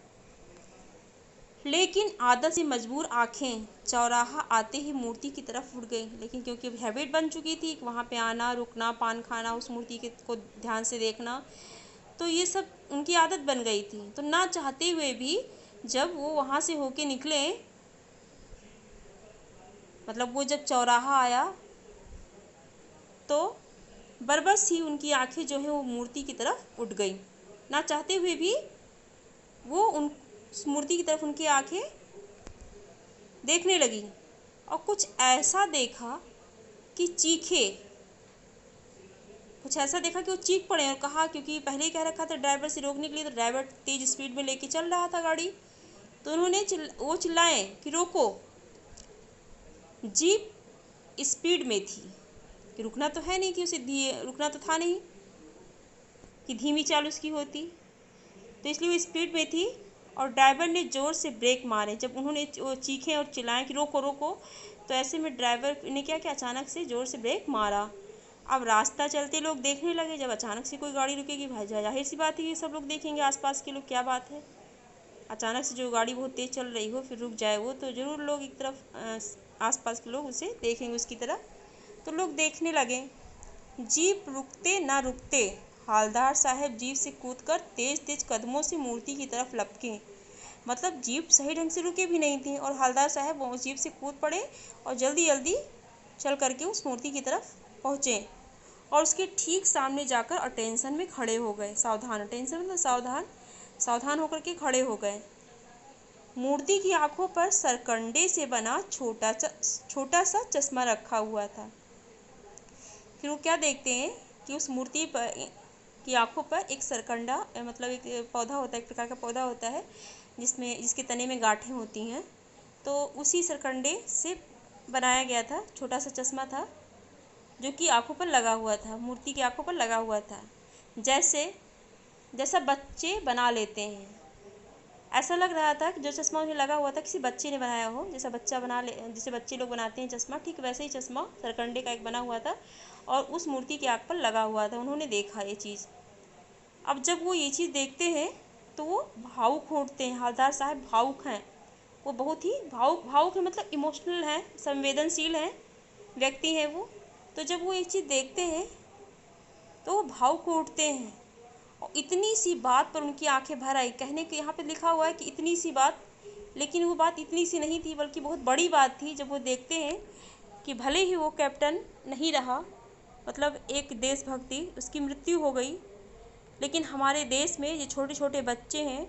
लेकिन आदत से मजबूर आंखें चौराहा आते ही मूर्ति की तरफ उड़ गई। लेकिन क्योंकि हैबिट बन चुकी थी वहाँ पे आना, रुकना, पान खाना, उस मूर्ति को ध्यान से देखना, तो ये सब उनकी आदत बन गई थी। तो ना चाहते हुए भी जब वो वहाँ से होके निकले, मतलब वो जब चौराहा आया, तो बरबस ही उनकी आंखें जो है वो मूर्ति की तरफ उठ गई। ना चाहते हुए भी वो उस मूर्ति की तरफ उनकी आंखें देखने लगी, और कुछ ऐसा देखा कि चीखे, कुछ ऐसा देखा कि वो चीख पड़े, और कहा, क्योंकि पहले ही कह रखा था ड्राइवर से रोकने के लिए, तो ड्राइवर तेज स्पीड में लेके चल रहा था गाड़ी, तो उन्होंने वो चिल्लाए कि रोको। जीप स्पीड में थी, कि रुकना तो है नहीं, कि उसे रुकना तो था नहीं कि धीमी चाल उसकी होती, तो इसलिए वो स्पीड में थी, और ड्राइवर ने ज़ोर से ब्रेक मारे। जब उन्होंने वो चीखे और चिल्लाए कि रोको रोको, तो ऐसे में ड्राइवर ने क्या किया, अचानक से ज़ोर से ब्रेक मारा। अब रास्ता चलते लोग देखने लगे, जब अचानक से कोई गाड़ी रुकेगी, भाई जाहिर सी बात है कि सब लोग देखेंगे, आसपास के लोग, क्या बात है, अचानक से जो गाड़ी बहुत तेज़ चल रही हो फिर रुक जाए वो, तो ज़रूर लोग एक तरफ आसपास के लोग उसे देखेंगे उसकी तरफ। तो लोग देखने लगे। जीप रुकते ना रुकते हवलदार साहब जीप से कूदकर तेज तेज कदमों से मूर्ति की तरफ लपके। मतलब जीप सही ढंग से रुके भी नहीं थे, और हवलदार साहब वो जीप से कूद पड़े और जल्दी जल्दी चल करके उस मूर्ति की तरफ पहुँचे, और उसके ठीक सामने जाकर अटेंशन में खड़े हो गए। सावधान, अटेंशन मतलब सावधान, सावधान होकर के खड़े हो गए। मूर्ति की आंखों पर सरकंडे से बना छोटा सा चश्मा रखा हुआ था। फिर वो क्या देखते हैं कि उस मूर्ति पर की आंखों पर एक सरकंडा, मतलब एक पौधा होता है, एक प्रकार का पौधा होता है जिसके तने में गांठें होती हैं, तो उसी सरकंडे से बनाया गया था छोटा सा चश्मा था, जो कि आंखों पर लगा हुआ था, मूर्ति की आंखों पर लगा हुआ था। जैसा बच्चे बना लेते हैं, ऐसा लग रहा था कि जो चश्मा उन्हें लगा हुआ था किसी बच्चे ने बनाया हो, जैसे बच्चे लोग बनाते हैं चश्मा, ठीक वैसे ही चश्मा सरकंडे का एक बना हुआ था, और उस मूर्ति की आँख पर लगा हुआ था। उन्होंने देखा ये चीज़। अब जब वो ये चीज़ देखते हैं तो वो भावुक होते हैं। हवलदार साहब भावुक हैं, वो बहुत ही भावुक है, मतलब इमोशनल हैं, संवेदनशील हैं व्यक्ति हैं वो। तो जब वो एक चीज़ देखते हैं तो वो भावुक उठते हैं, और इतनी सी बात पर उनकी आंखें भर आई। कहने के यहाँ पे लिखा हुआ है कि इतनी सी बात, लेकिन वो बात इतनी सी नहीं थी, बल्कि बहुत बड़ी बात थी। जब वो देखते हैं कि भले ही वो कैप्टन नहीं रहा, मतलब एक देशभक्ति, उसकी मृत्यु हो गई, लेकिन हमारे देश में ये छोटे छोटे बच्चे हैं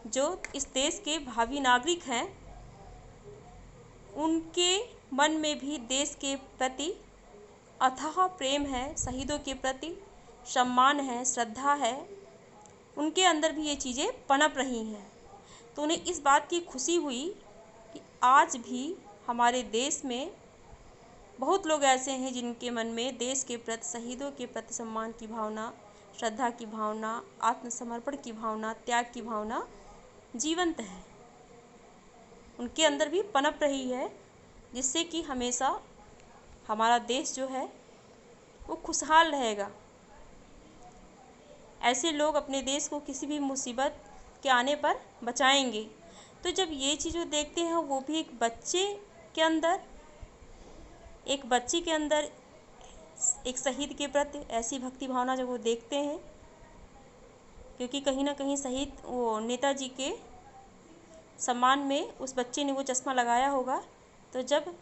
जो इस देश के भावी नागरिक हैं, उनके मन में भी देश के प्रति अथाह प्रेम है, शहीदों के प्रति सम्मान है, श्रद्धा है, उनके अंदर भी ये चीज़ें पनप रही हैं। तो उन्हें इस बात की खुशी हुई कि आज भी हमारे देश में बहुत लोग ऐसे हैं जिनके मन में देश के प्रति, शहीदों के प्रति सम्मान की भावना, श्रद्धा की भावना, आत्मसमर्पण की भावना, त्याग की भावना जीवंत है, उनके अंदर भी पनप रही है, जिससे कि हमेशा हमारा देश जो है वो खुशहाल रहेगा। ऐसे लोग अपने देश को किसी भी मुसीबत के आने पर बचाएंगे। तो जब ये चीज़ वो देखते हैं, वो भी एक बच्चे के अंदर एक शहीद के प्रति ऐसी भक्ति भावना जब वो देखते हैं, क्योंकि कहीं ना कहीं शहीद वो नेताजी के सम्मान में उस बच्चे ने वो चश्मा लगाया होगा। तो जब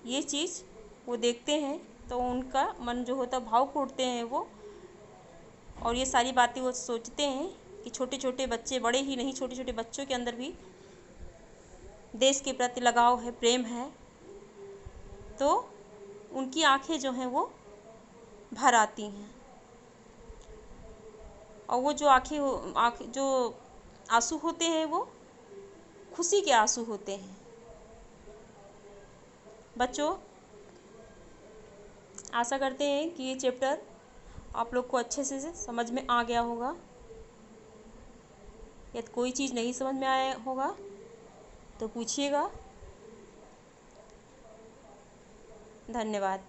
ये चीज़ वो देखते हैं तो उनका मन जो होता भावुक उठते हैं वो, और ये सारी बातें वो सोचते हैं कि छोटे छोटे बच्चे, बड़े ही नहीं, छोटे छोटे बच्चों के अंदर भी देश के प्रति लगाव है, प्रेम है। तो उनकी आंखें जो हैं वो भर आती हैं, और वो जो आँख जो आंसू होते हैं वो खुशी के आंसू होते हैं। बच्चों, आशा करते हैं कि ये चैप्टर आप लोग को अच्छे से समझ में आ गया होगा। यदि कोई चीज़ नहीं समझ में आया होगा तो पूछिएगा। धन्यवाद।